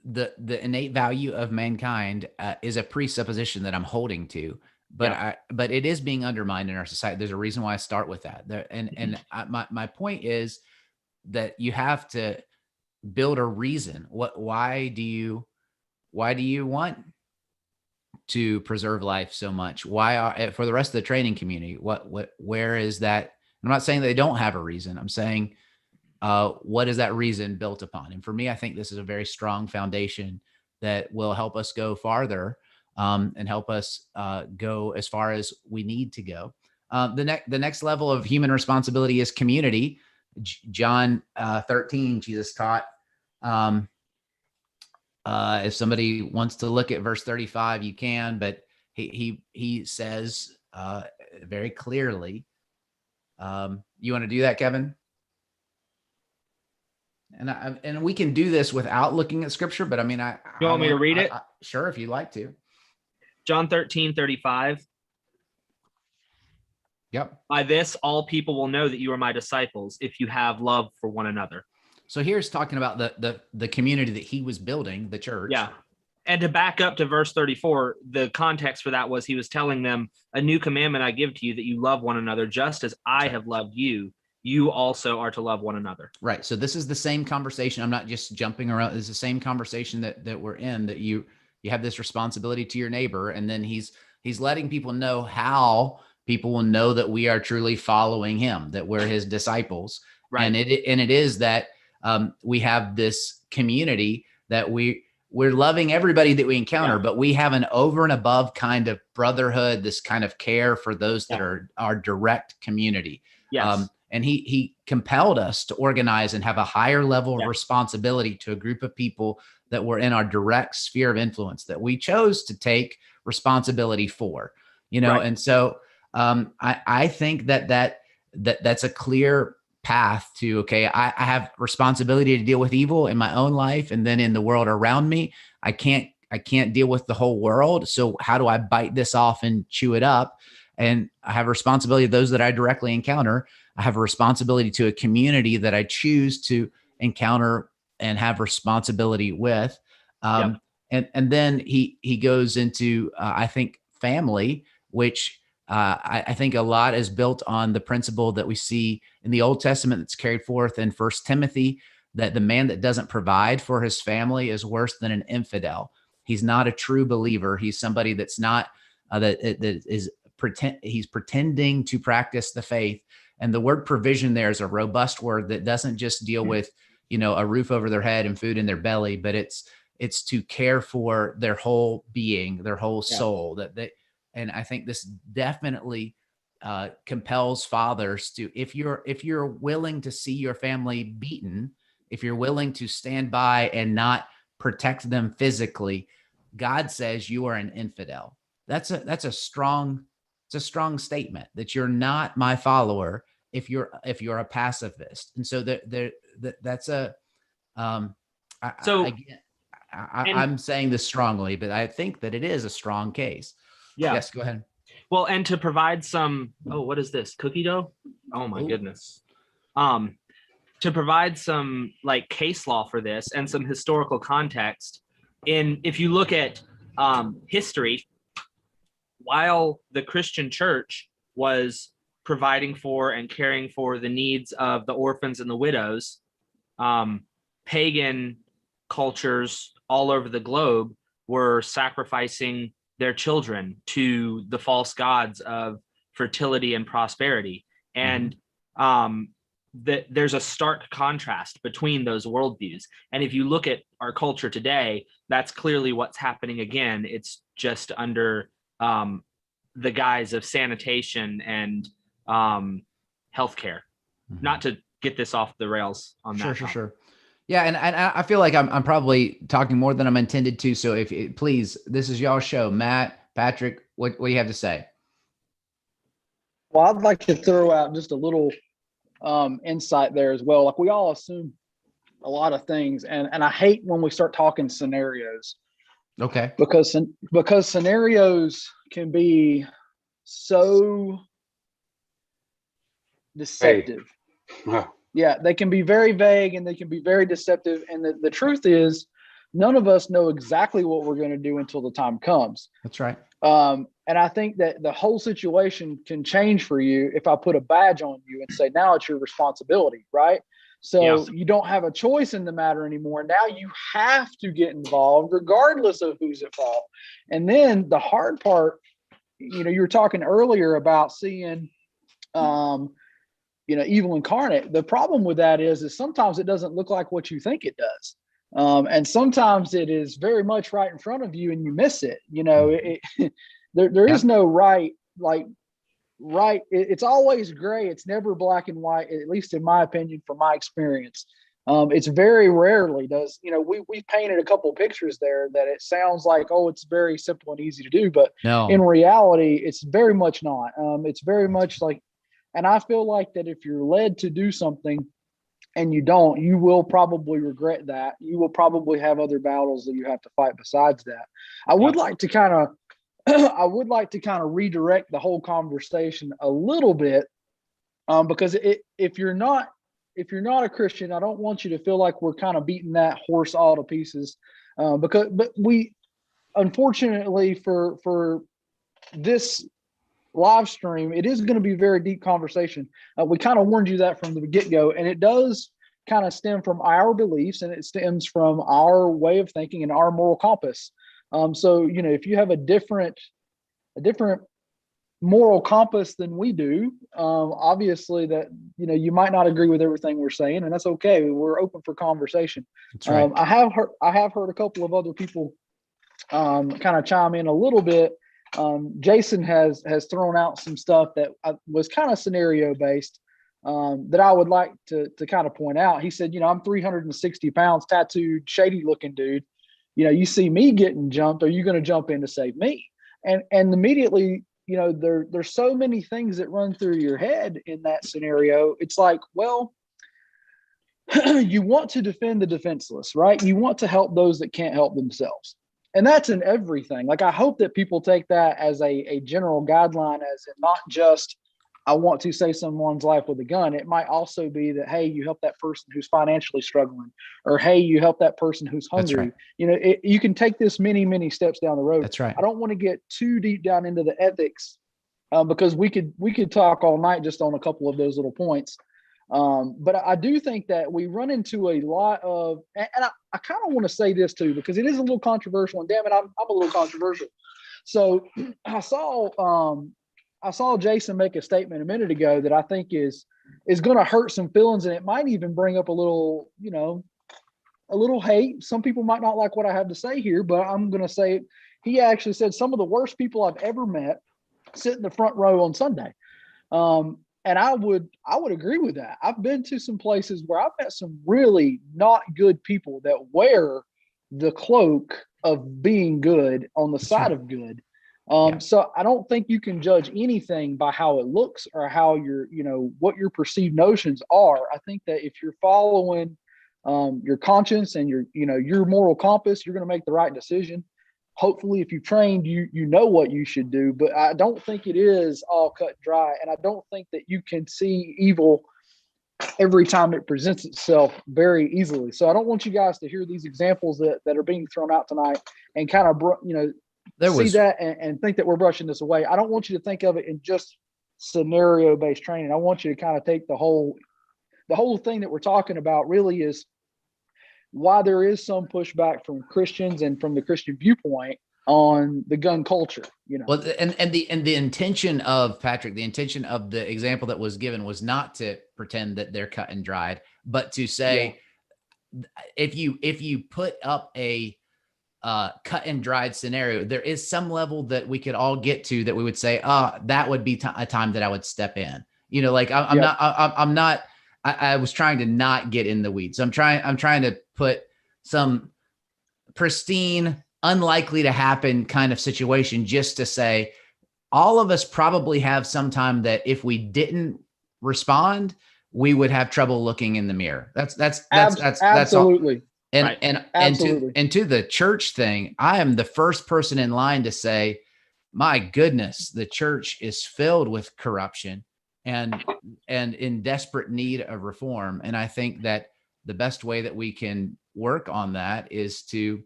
the innate value of mankind is a presupposition that I'm holding to, but but it is being undermined in our society. There's a reason why I start with that. My point is that you have to build a reason. Why do you want to preserve life so much? Why for the rest of the training community? Where is that? I'm not saying they don't have a reason. I'm saying, what is that reason built upon? And for me, I think this is a very strong foundation that will help us go farther and help us go as far as we need to go. The next level of human responsibility is community. John 13, Jesus taught. If somebody wants to look at verse 35, you can, but he says very clearly. You want to do that, Kevin? And we can do this without looking at scripture, but I mean, you want me to read it? Sure, if you'd like to. John 13:35. Yep. By this, all people will know that you are my disciples if you have love for one another. So here's talking about the community that he was building, the church. Yeah. And to back up to verse 34, the context for that was he was telling them, a new commandment I give to you, that you love one another just as I have loved you. You also are to love one another. Right. So this is the same conversation. I'm not just jumping around. It's the same conversation that we're in, that you have this responsibility to your neighbor. And then he's letting people know how people will know that we are truly following him, that we're his disciples. Right. And it is that we have this community that we're loving everybody that we encounter, but we have an over and above kind of brotherhood, this kind of care for those that are our direct community. Yes. And he compelled us to organize and have a higher level of responsibility to a group of people that were in our direct sphere of influence that we chose to take responsibility for, And so I think that's a clear path to, okay, I have responsibility to deal with evil in my own life. And then in the world around me, I can't deal with the whole world. So how do I bite this off and chew it up? And I have a responsibility to those that I directly encounter. I have a responsibility to a community that I choose to encounter and have responsibility with. And then he goes into, I think, family, which I think a lot is built on the principle that we see in the Old Testament that's carried forth in 1 Timothy, that the man that doesn't provide for his family is worse than an infidel. He's not a true believer. He's somebody that's not, he's pretending to practice the faith. And the word provision there is a robust word that doesn't just deal with, a roof over their head and food in their belly, but it's to care for their whole being, their whole soul. And I think this definitely compels fathers to, if you're willing to see your family beaten, if you're willing to stand by and not protect them physically, God says you are an infidel. That's a strong statement that you're not my follower if you're a pacifist. And so that's a I'm saying this strongly, but I think that it is a strong case. Yeah. Yes, go ahead. Well, and to provide some, what is this? Cookie dough? Oh my goodness. To provide some like case law for this and some historical context, if you look at history, while the Christian church was providing for and caring for the needs of the orphans and the widows, pagan cultures all over the globe were sacrificing their children to the false gods of fertility and prosperity. And there's a stark contrast between those worldviews. And if you look at our culture today, that's clearly what's happening again. It's just under the guise of sanitation and healthcare. Not to get this off the rails on that. Sure. Yeah, and I feel like I'm probably talking more than I'm intended to. So please, this is y'all's show. Matt, Patrick, what do you have to say? Well, I'd like to throw out just a little insight there as well. Like, we all assume a lot of things, and I hate when we start talking scenarios. Okay. Because scenarios can be so deceptive. Hey. Yeah, they can be very vague and they can be very deceptive. And the truth is, none of us know exactly what we're going to do until the time comes. That's right. And I think that the whole situation can change for you if I put a badge on you and say, now it's your responsibility, right? So you don't have a choice in the matter anymore. Now you have to get involved regardless of who's at fault. And then the hard part, you were talking earlier about seeing, evil incarnate. The problem with that is sometimes it doesn't look like what you think it does. And sometimes it is very much right in front of you and you miss it. There is no right. It's always gray. It's never black and white, at least in my opinion, from my experience. It's very rarely does, we painted a couple of pictures there that it sounds like, oh, it's very simple and easy to do, but in reality, it's very much not. It's very much like, and I feel like that if you're led to do something and you don't, you will probably regret that. You will probably have other battles that you have to fight besides that. I would like to kind of redirect the whole conversation a little bit, because if you're not a Christian, I don't want you to feel like we're kind of beating that horse all to pieces, but we, unfortunately for this live stream, it is going to be very deep conversation. We kind of warned you that from the get-go, and it does kind of stem from our beliefs, and it stems from our way of thinking and our moral compass. So, if you have a different moral compass than we do, obviously that, you might not agree with everything we're saying, and that's okay. We're open for conversation. That's right. I have heard a couple of other people kind of chime in a little bit. Jason has thrown out some stuff that was kind of scenario based, that I would like to kind of point out. He said, I'm 360 pounds, tattooed, shady looking dude. You see me getting jumped. Are you going to jump in to save me? And immediately, there's so many things that run through your head in that scenario. It's like, well, you want to defend the defenseless, right? You want to help those that can't help themselves. And that's in everything. Like, I hope that people take that as a general guideline, as in not just, I want to save someone's life with a gun. It might also be that, hey, you help that person who's financially struggling, or, hey, you help that person who's hungry. Right. You can take this many, many steps down the road. That's right. I don't want to get too deep down into the ethics, because we could talk all night just on a couple of those little points. But I do think that we run into a lot of, and I kind of want to say this too, because it is a little controversial, and damn it, I'm a little controversial. So I saw Jason make a statement a minute ago that I think is going to hurt some feelings, and it might even bring up a little hate. Some people might not like what I have to say here, but I'm going to say it. He actually said some of the worst people I've ever met sit in the front row on Sunday. And I would agree with that. I've been to some places where I've met some really not good people that wear the cloak of being good on the side of good. So I don't think you can judge anything by how it looks or how what your perceived notions are. I think that if you're following your conscience and your moral compass, you're going to make the right decision. Hopefully, if you've trained, you know what you should do, but I don't think it is all cut dry. And I don't think that you can see evil every time it presents itself very easily. So I don't want you guys to hear these examples that are being thrown out tonight and kind of, see that and think that we're brushing this away. I don't want you to think of it in just scenario-based training. I want you to kind of take the whole thing that we're talking about really is why there is some pushback from Christians and from the Christian viewpoint on the gun culture, you know. Well, and the intention of Patrick, the intention of the example that was given was not to pretend that they're cut and dried, but to say, if you put up a cut and dried scenario, there is some level that we could all get to that we would say, that would be a time that I would step in. You know, like I'm not. I was trying to not get in the weeds. I'm trying to put some pristine, unlikely to happen kind of situation, just to say all of us probably have some time that if we didn't respond, we would have trouble looking in the mirror. That's absolutely. And Right. and to the church thing, I am the first person in line to say, my goodness, the church is filled with corruption and in desperate need of reform. And I think that the best way that we can work on that is to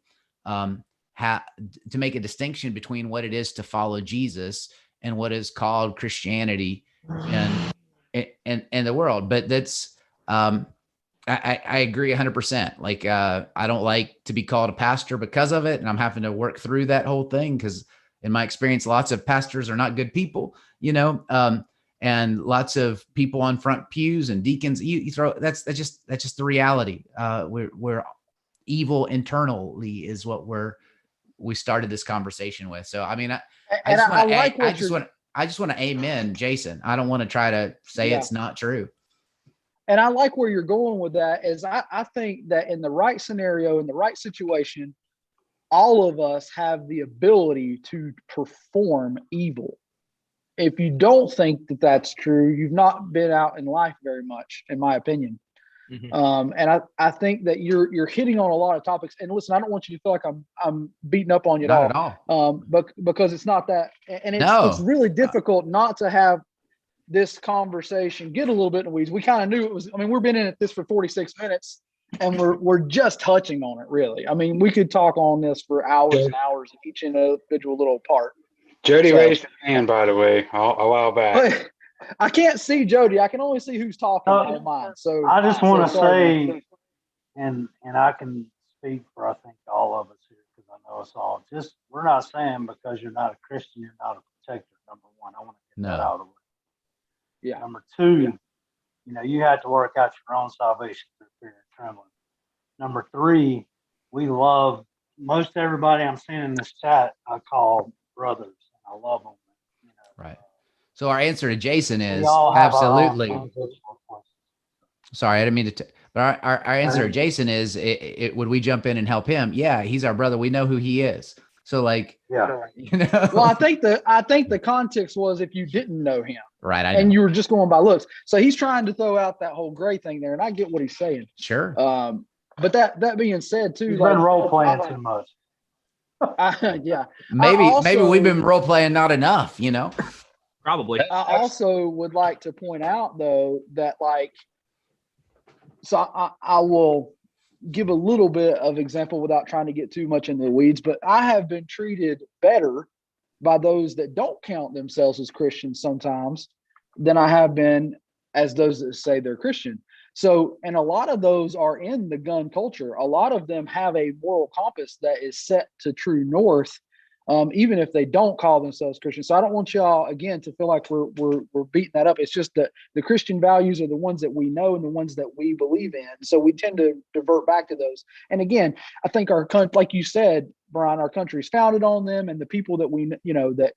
make a distinction between what it is to follow Jesus and what is called Christianity and the world. But that's I agree 100%. Like, I don't like to be called a pastor because of it. And I'm having to work through that whole thing because in my experience, lots of pastors are not good people, you know, and lots of people on front pews and deacons, you throw, that's just the reality. We're evil internally is what we started this conversation with. So, I mean, I just want to amen Jason. I don't want to try to say it's not true. And I like where you're going with that is I think that in the right scenario, in the right situation, all of us have the ability to perform evil. If you don't think that that's true, you've not been out in life very much, in my opinion. Mm-hmm. And I think that you're hitting on a lot of topics. And listen, I don't want you to feel like I'm beating up on you at all. But because it's not that, and it's really difficult not to have this conversation get a little bit in the weeds. We kind of knew it was. I mean, we've been in this for 46 minutes, and we're just touching on it. Really, I mean, we could talk on this for hours and hours, each individual little part. Jody raised his hand, by the way, a while back. I can't see Jody. I can only see who's talking on mine. So I just want to say, and I can speak for I think all of us here because I know us all. Just we're not saying because you're not a Christian, you're not a protector. Number one, I want to get that out of the way. Yeah. Number two, you know, you have to work out your own salvation through fear and trembling. Number three, we love most everybody I'm seeing in this chat. I call brothers. I love them. You know, right. So our answer to Jason is absolutely. Sorry, I didn't mean to. But our answer to Jason is, would we jump in and help him? Yeah, he's our brother. We know who he is. So like, you know. Well, I think the context was if you didn't know him, right? And you were just going by looks. So he's trying to throw out that whole gray thing there, and I get what he's saying. Sure. But that being said, too, you've been role playing too much. Yeah. Maybe we've been role playing not enough. You know. Probably. I also would like to point out though that I will give a little bit of example without trying to get too much into the weeds, but I have been treated better by those that don't count themselves as Christians sometimes than I have been as those that say they're Christian. So, and a lot of those are in the gun culture. A lot of them have a moral compass that is set to true north, even if they don't call themselves Christian. So I don't want y'all again to feel like we're beating that up. It's just that the Christian values are the ones that we know and the ones that we believe in. So we tend to divert back to those. And again, I think our country, like you said, Brian, our country is founded on them, and the people that that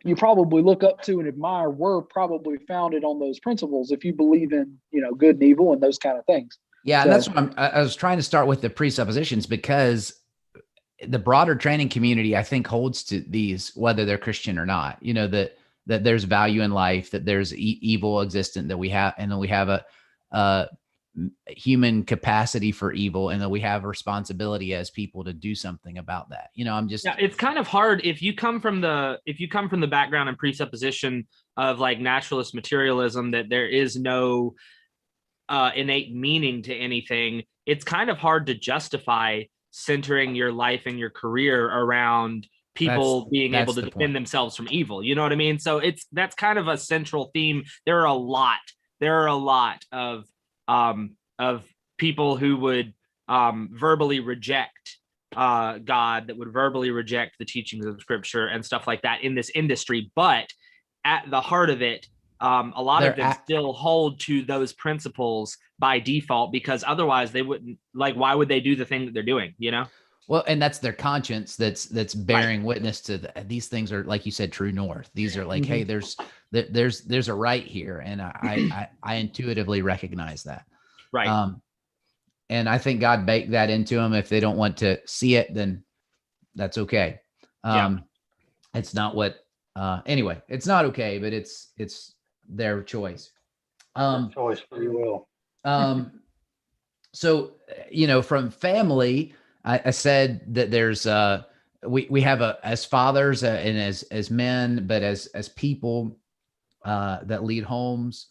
you probably look up to and admire were probably founded on those principles. If you believe in good and evil and those kind of things. Yeah, and that's what I was trying to start with the presuppositions, because the broader training community, I think, holds to these, whether they're Christian or not, that there's value in life, that there's evil existent, that we have, and then we have a human capacity for evil, and that we have a responsibility as people to do something about that. It's kind of hard if you come from the background and presupposition of like naturalist materialism, that there is no innate meaning to anything. It's kind of hard to justify centering your life and your career around people being able to defend themselves from evil. You know what I mean? So that's kind of a central theme. There are a lot of people who would verbally reject God, that would verbally reject the teachings of Scripture and stuff like that in this industry. But at the heart of it, a lot of them still hold to those principles by default, because otherwise they wouldn't, like, why would they do the thing that they're doing, you know? Well, and that's their conscience that's bearing witness to these things are, like you said, true north. These are like, hey, there's a right here, and I intuitively recognize that. Right. And I think God baked that into them. If they don't want to see it, then that's okay. It's not what anyway, it's not okay, but it's their choice. Choice, free will. So, from family, I said that there's we have as fathers and as men, but as people that lead homes,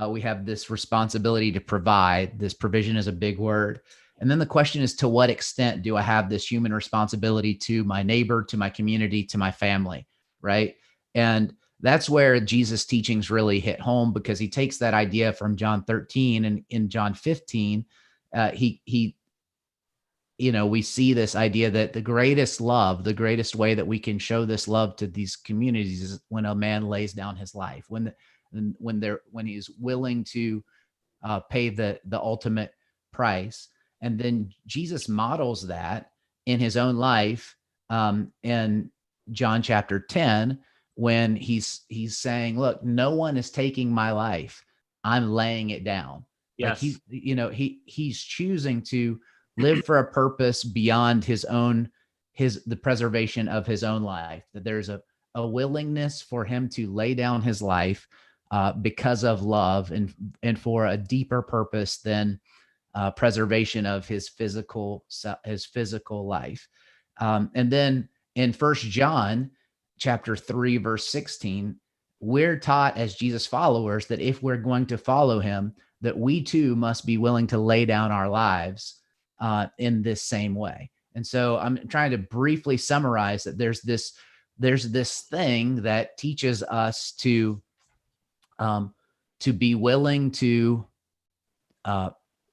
we have this responsibility to provide. This provision is a big word. And then the question is, to what extent do I have this human responsibility to my neighbor, to my community, to my family, right? And that's where Jesus' teachings really hit home, because he takes that idea from John 13, and in John 15, we see this idea that the greatest love, the greatest way that we can show this love to these communities is when a man lays down his life, when he's willing to pay the ultimate price. And then Jesus models that in his own life in John chapter 10, when he's saying, look, no one is taking my life. I'm laying it down. Yes. Like he's choosing to live for a purpose beyond the preservation of his own life, that there's a willingness for him to lay down his life because of love and for a deeper purpose than preservation of his physical life. And then in 1 John chapter 3, verse 16, we're taught as Jesus followers that if we're going to follow him, that we too must be willing to lay down our lives in this same way. And so I'm trying to briefly summarize that there's this thing that teaches us to be willing to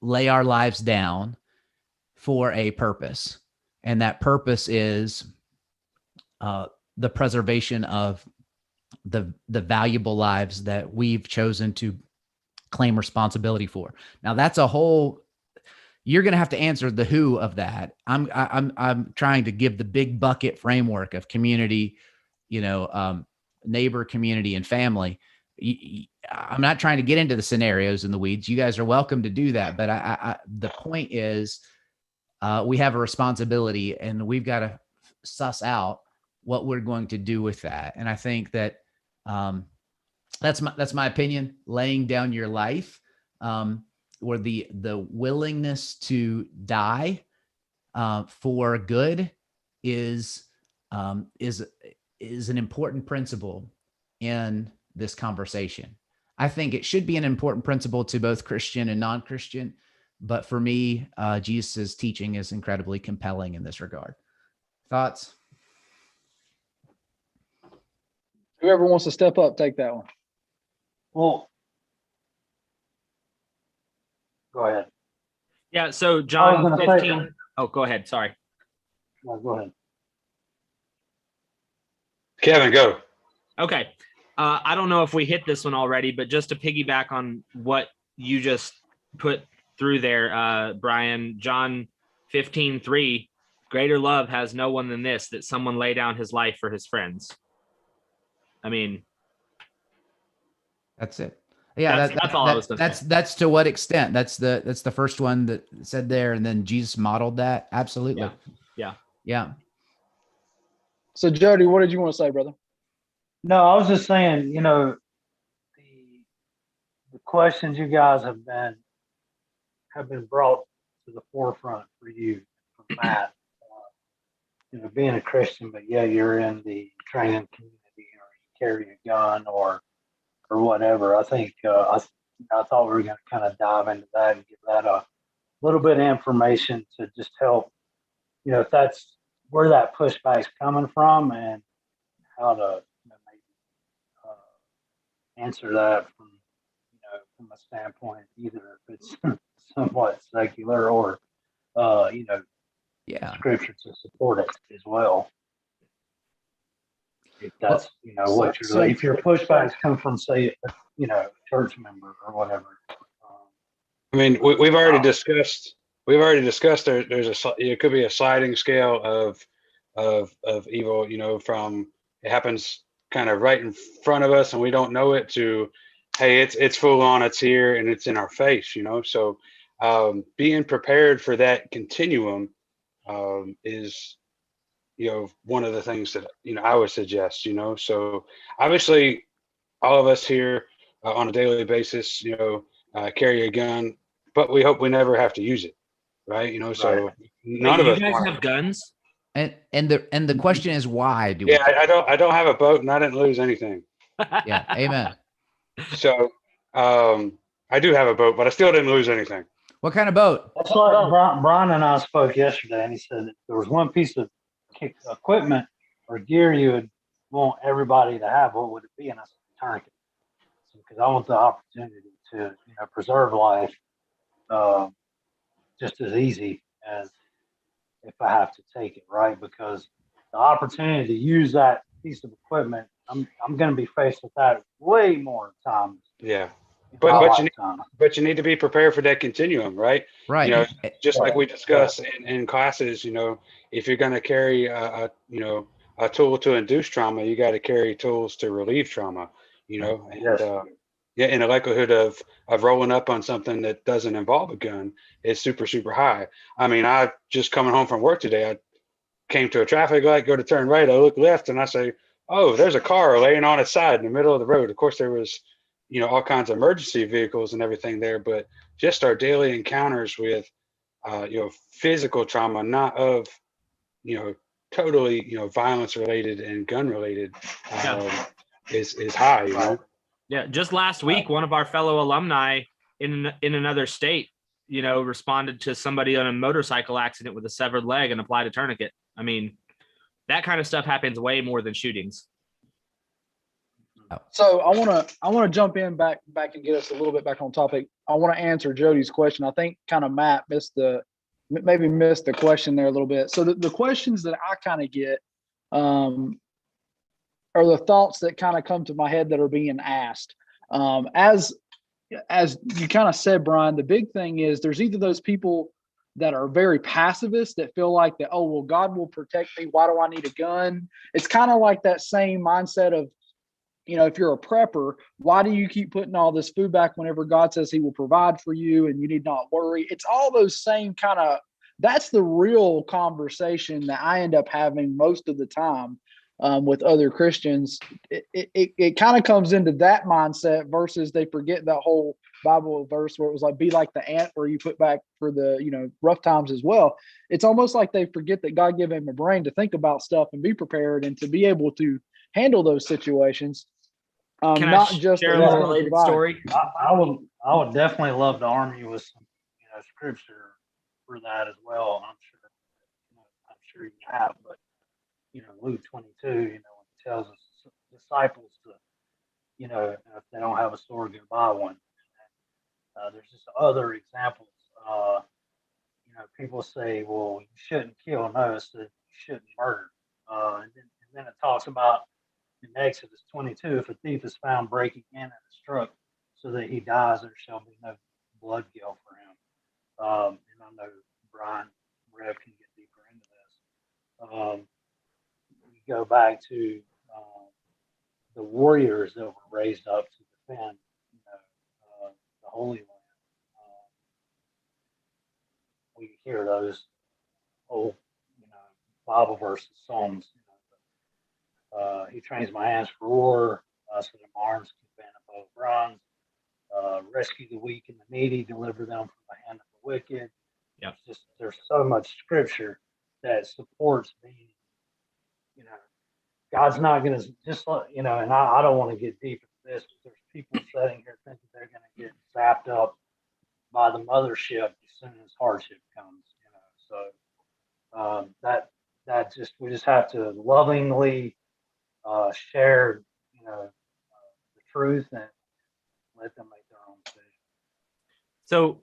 lay our lives down for a purpose. And that purpose is the preservation of the valuable lives that we've chosen to claim responsibility for. Now that's a whole, you're going to have to answer the who of that. I'm trying to give the big bucket framework of community, neighbor, community, and family. I'm not trying to get into the scenarios in the weeds. You guys are welcome to do that. But the point is, we have a responsibility, and we've got to suss out what we're going to do with that. And I think that that's my opinion. Laying down your life, or the willingness to die for good is an important principle in this conversation. I think it should be an important principle to both Christian and non-Christian, but for me, Jesus' teaching is incredibly compelling in this regard. Thoughts? Whoever wants to step up, take that one. Well, go ahead. Yeah. So John 15. Say, oh, go ahead. Sorry. no, go ahead. Kevin, go. Okay. I don't know if we hit this one already, but just to piggyback on what you just put through there, Brian, John 15:3, greater love has no one than this, that someone lay down his life for his friends. I mean, that's it. Yeah, that's all I was going to say. That's to what extent? That's the first one that said there, and then Jesus modeled that. Absolutely. Yeah. So Jody, what did you want to say, brother? No, I was just saying, the questions you guys have been brought to the forefront for you from Matt. Being a Christian, but yeah, you're in the training community, or you carry a gun, or whatever. I think I thought we were going to kind of dive into that and give that a little bit of information to just help, if that's where that pushback's coming from, and how to maybe answer that from a standpoint, either if it's somewhat secular or Yeah. scripture to support it as well. If that's, if your pushbacks come from, say, a church member or whatever. I mean, we've already discussed. We've already discussed it could be a sliding scale of evil. From it happens kind of right in front of us and we don't know it to, hey, it's full on, it's here and it's in our face. So being prepared for that continuum is one of the things that I would suggest. So obviously all of us here on a daily basis carry a gun, but we hope we never have to use it, right? So Right. none Wait, of you us guys want have guns? And the question is, why do we? Yeah, I don't have a boat and I didn't lose anything. Yeah. Amen. So I do have a boat, but I still didn't lose anything. What kind of boat? That's like Brian and I spoke yesterday, and he said that there was one piece of equipment or gear you would want everybody to have. What would it be? And I said, tourniquet, because I want the opportunity to preserve life just as easy as if I have to take it, right? Because the opportunity to use that piece of equipment, I'm going to be faced with that way more times. Yeah. in But my you lifetime. need to be prepared for that continuum, right? Right. Just like we discussed in classes, if you're going to carry a tool to induce trauma, you got to carry tools to relieve trauma, and Yes. and the likelihood of rolling up on something that doesn't involve a gun is super, super high. I mean, I just coming home from work today, I came to a traffic light, go to turn right, I look left and I say, oh, there's a car laying on its side in the middle of the road. Of course, there was, all kinds of emergency vehicles and everything there, but just our daily encounters with, physical trauma, not of, totally, violence related and gun related, is high, Yeah, just last week, one of our fellow alumni in another state, responded to somebody on a motorcycle accident with a severed leg and applied a tourniquet. I mean, that kind of stuff happens way more than shootings. So I want to jump in back and get us a little bit back on topic. I want to answer Jody's question. I think kind of Matt missed the question there a little bit. So the questions that I kind of get are the thoughts that kind of come to my head that are being asked. As you kind of said, Brian, the big thing is there's either those people that are very pacifist that feel like that, oh, well, God will protect me. Why do I need a gun? It's kind of like that same mindset of, if you're a prepper, why do you keep putting all this food back whenever God says he will provide for you and you need not worry? It's all those same kind of, that's the real conversation that I end up having most of the time with other Christians. It kind of comes into that mindset versus they forget that whole Bible verse where it was like, be like the ant where you put back for the, rough times as well. It's almost like they forget that God gave him a brain to think about stuff and be prepared and to be able to handle those situations. Can not I just share a that he's little gonna related provide. story? I would definitely love to arm you with some, scripture for that as well. I'm sure you have, but Luke 22, when it tells us disciples to, if they don't have a sword, go buy one. There's just other examples. People say, well, you shouldn't kill. No, it's that you shouldn't murder. And then it talks about in Exodus 22, if a thief is found breaking in and is struck so that he dies, there shall be no blood guilt for him. And I know Brian Rev can get deeper into this. You go back to the warriors that were raised up to defend, the Holy Land. We hear those old, Bible verses, Psalms. He trains my hands for war, so that my arms can bend above bronze. Rescue the weak and the needy, deliver them from the hand of the wicked. Yep. There's so much scripture that supports being, God's not going to just let, and I don't want to get deep into this, but there's people sitting here thinking they're going to get zapped up by the mothership as soon as hardship comes, so we just have to lovingly share, the truth and let them make their own decision. So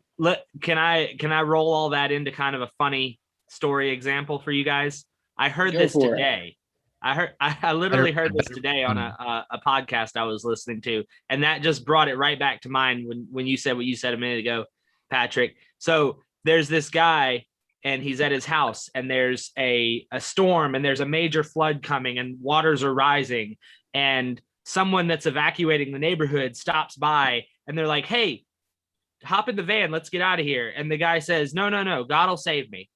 can I roll all that into kind of a funny story example for you guys? I heard Go this for it. today. I literally heard this today on a podcast I was listening to, and that just brought it right back to mind when you said what you said a minute ago, Patrick. So there's this guy, and he's at his house, and there's a storm, and there's a major flood coming, and waters are rising, and someone that's evacuating the neighborhood stops by, and they're like, "Hey, hop in the van, let's get out of here." And the guy says, "No, God will save me."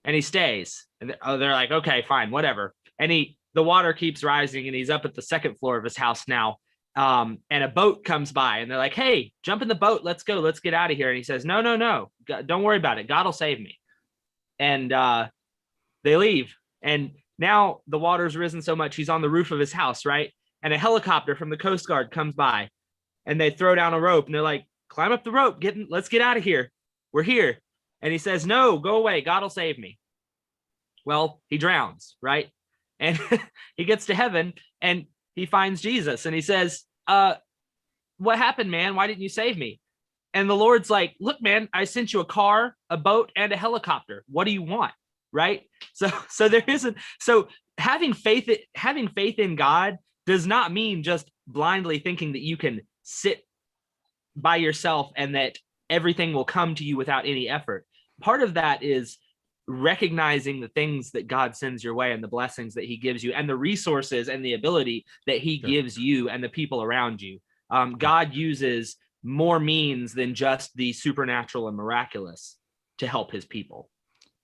And he stays. And they're like, "Okay, fine, whatever." And the water keeps rising, and he's up at the second floor of his house now. And a boat comes by, and they're like, "Hey, jump in the boat. Let's go. Let's get out of here." And he says, No, don't worry about it. God will save me. And they leave. And now the water's risen so much, he's on the roof of his house, right? And a helicopter from the Coast Guard comes by, and they throw down a rope, and they're like, "Climb up the rope. Let's get out of here. We're here." And he says, "No, go away. God will save me." Well, he drowns, right? And he gets to heaven, and he finds Jesus, and he says, "What happened, man? Why didn't you save me?" And the Lord's like, "Look, man, I sent you a car, a boat, and a helicopter. What do you want?" Right? So there isn't. So having faith in God does not mean just blindly thinking that you can sit by yourself and that everything will come to you without any effort. Part of that is recognizing the things that God sends your way and the blessings that he gives you and the resources and the ability that he gives you and the people around you. God uses more means than just the supernatural and miraculous to help his people.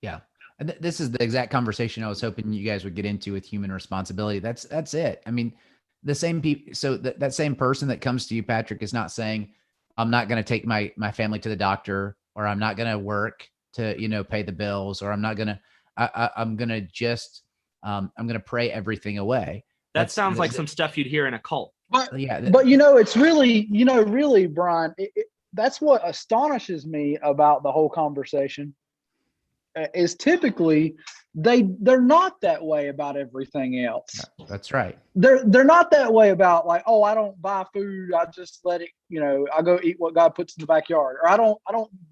Yeah. And this is the exact conversation I was hoping you guys would get into with human responsibility. That's it. I mean, the same people. So that same person that comes to you, Patrick, is not saying, "I'm not going to take my family to the doctor," or "I'm not going to work to, pay the bills," or I'm going to just, I'm going to pray everything away. That sounds like some stuff you'd hear in a cult. But it's really, Brian, that's what astonishes me about the whole conversation is typically they're not that way about everything else. That's right. They're not that way about like, "Oh, I don't buy food. I just let it, I go eat what God puts in the backyard," or I don't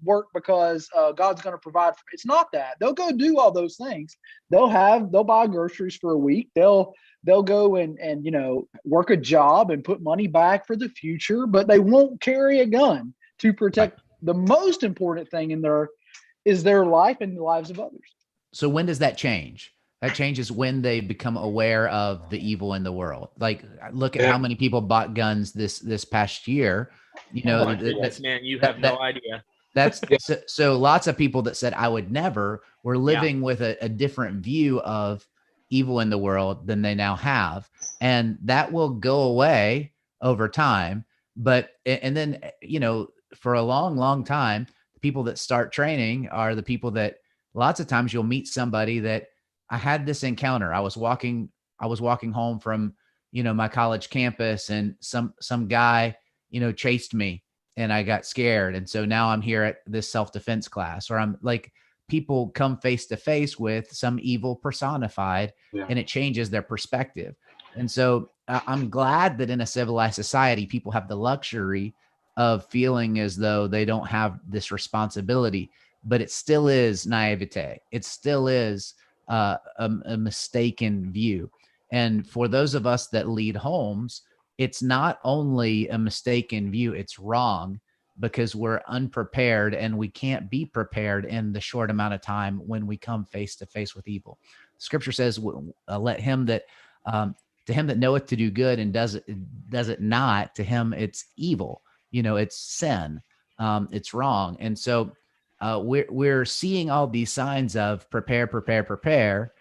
work because God's going to provide for me. It's not that. They'll go do all those things. They'll buy groceries for a week. They'll go and work a job and put money back for the future, but they won't carry a gun to protect the most important thing is their life and the lives of others. So when does that change? That changes when they become aware of the evil in the world. Like, look at how many people bought guns this past year. Yes, man, you have no idea. That's so lots of people that said, "I would never," were living with a different view of evil in the world than they now have. And that will go away over time. But, and then, for a long, long time, the people that start training are the people that lots of times you'll meet somebody that, "I had this encounter. I was walking home from, my college campus, and some guy, chased me and I got scared. And so now I'm here at this self-defense class," or I'm like, people come face to face with some evil personified, and it changes their perspective. And so I'm glad that in a civilized society, people have the luxury of feeling as though they don't have this responsibility, but it still is naivete. It still is a mistaken view. And for those of us that lead homes, it's not only a mistaken view, it's wrong, because we're unprepared and we can't be prepared in the short amount of time when we come face to face with evil. Scripture says, "Let him that to him that knoweth to do good and does it not, to him it's evil." It's sin. It's wrong. And so we're seeing all these signs of prepare.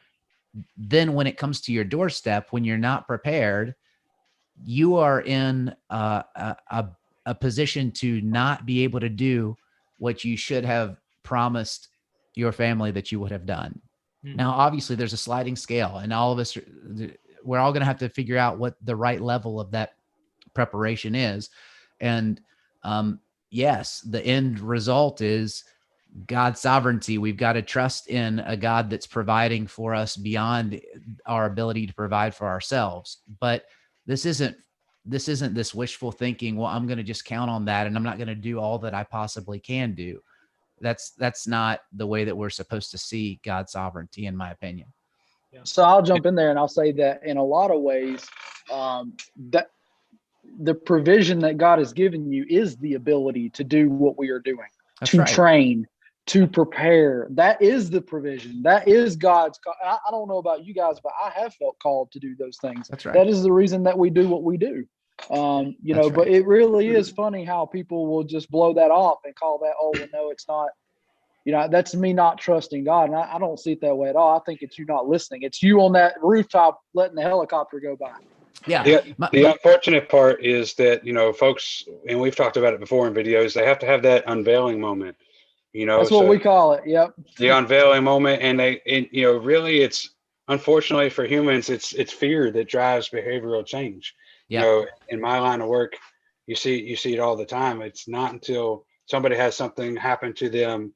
Then when it comes to your doorstep, when you're not prepared, you are in a position to not be able to do what you should have promised your family that you would have done. Mm-hmm. Now, obviously, there's a sliding scale, and all of us, we're all going to have to figure out what the right level of that preparation is. And yes, the end result is God's sovereignty. We've got to trust in a God that's providing for us beyond our ability to provide for ourselves. But this isn't this wishful thinking, "Well, I'm going to just count on that, and I'm not going to do all that I possibly can do." that's not the way that we're supposed to see God's sovereignty, in my opinion. So I'll jump in there and I'll say that in a lot of ways, that the provision that God has given you is the ability to do what we are doing, That's to right. train, to prepare. That is the provision. That is God's. I don't know about you guys, but I have felt called to do those things. That's right. That is the reason that we do what we do. You know, That's but right. it really is funny how people will just blow that off and call that, oh, well, no, it's not. You know, that's me not trusting God. And I don't see it that way at all. I think it's you not listening. It's you on that rooftop letting the helicopter go by. Yeah. The unfortunate part is that, you know, folks, and we've talked about it before in videos, they have to have that unveiling moment. You know, That's what so we call it. Yep. the unveiling moment, and you know, really, it's unfortunately for humans, it's fear that drives behavioral change. Yeah. You know, in my line of work, you see it all the time. It's not until somebody has something happen to them,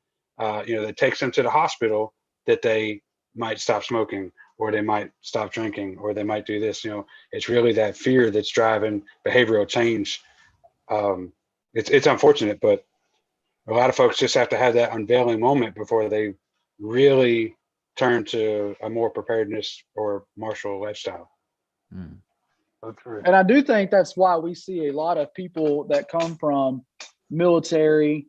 you know, that takes them to the hospital that they might stop smoking, or they might stop drinking, or they might do this. You know, it's really that fear that's driving behavioral change. It's unfortunate, but a lot of folks just have to have that unveiling moment before they really turn to a more preparedness or martial lifestyle. Mm. So true. And I do think that's why we see a lot of people that come from military,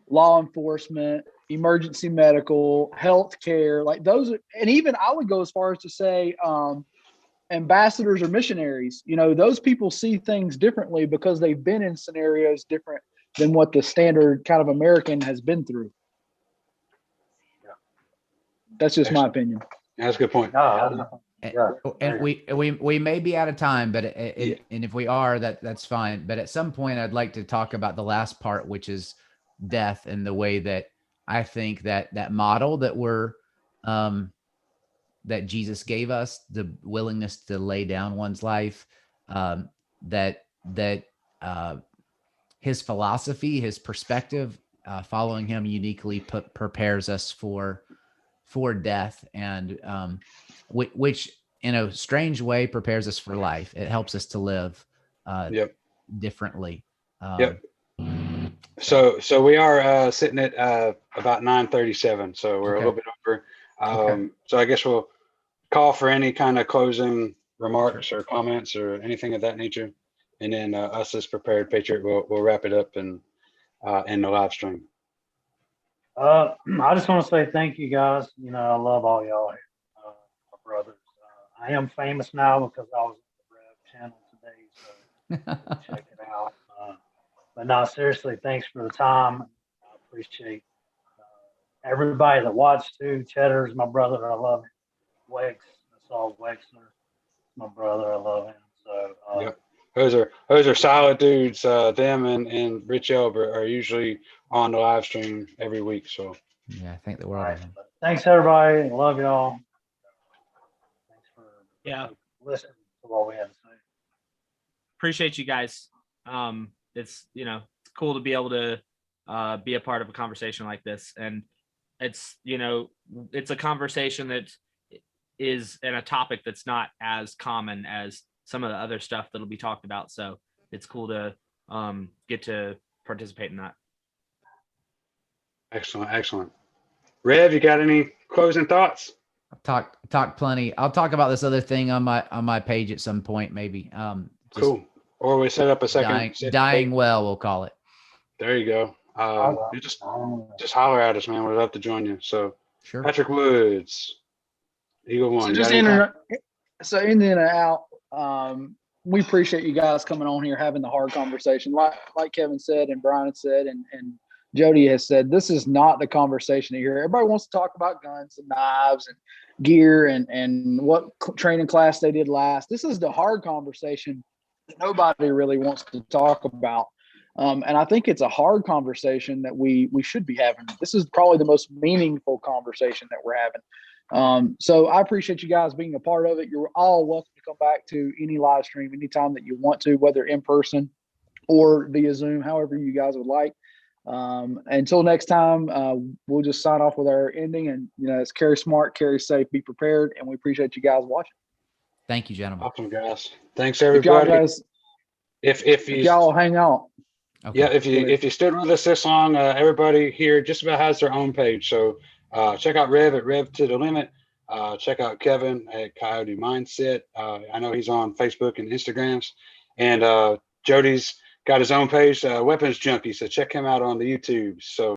law enforcement, emergency medical, healthcare, like those, and even I would go as far as to say ambassadors or missionaries. You know, those people see things differently because they've been in scenarios different than what the standard kind of American has been through. Yeah. That's just my opinion. That's a good point. No, yeah. And we may be out of time, but and if we are, that's fine. But at some point, I'd like to talk about the last part, which is death, and the way that I think that model that we're that Jesus gave us, the willingness to lay down one's life, that his philosophy, his perspective, following him uniquely prepares us for death, and which in a strange way prepares us for life. It helps us to live differently. Yep. So we are sitting at about 9:37. So we're a little bit over. So I guess we'll call for any kind of closing remarks or comments or anything of that nature, and then us as Prepared Patriot we'll wrap it up and end the live stream. I just want to say thank you guys. You know, I love all y'all here, my brothers. I am famous now because I was on the Rev channel today, so check it out. But no, seriously, thanks for the time. I appreciate everybody that watched too. Cheddar's my brother. I love him. Wex, I saw Wexner, my brother. I love him. So those are solid dudes. Them and Rich Elb are usually on the live stream every week. So yeah, I think the world. Right. Thanks everybody. Love y'all. Thanks for listening to what we had to say. Appreciate you guys. It's, you know, it's cool to be able to be a part of a conversation like this, and it's, you know, it's a conversation that is in a topic that's not as common as some of the other stuff that'll be talked about. So it's cool to get to participate in that. Excellent. Rev, you got any closing thoughts? I've talked plenty. I'll talk about this other thing on my page at some point, maybe. Cool. Or we set up a second. Dying well, we'll call it. There you go. You just holler at us, man. We'd love to join you. So sure. Patrick Woods, Eagle One. So in and out, we appreciate you guys coming on here, having the hard conversation. Like Kevin said, and Brian said, and Jody has said, this is not the conversation here. Everybody wants to talk about guns and knives and gear and what training class they did last. This is the hard conversation that nobody really wants to talk about. And I think it's a hard conversation that we should be having. This is probably the most meaningful conversation that we're having. So I appreciate you guys being a part of it. You're all welcome to come back to any live stream anytime that you want to, whether in person or via Zoom, however you guys would like. Until next time, we'll just sign off with our ending, and it's carry smart, carry safe, be prepared, and we appreciate you guys watching. Thank you, gentlemen. Awesome, guys. Thanks everybody. If y'all hang out. Okay. Yeah, if you stood with us this long, everybody here just about has their own page. So check out Rev at Rev to the Limit. Check out Kevin at Coyote Mindset. I know he's on Facebook and Instagrams. And Jody's got his own page, Weapons Junkie. So check him out on the YouTube. So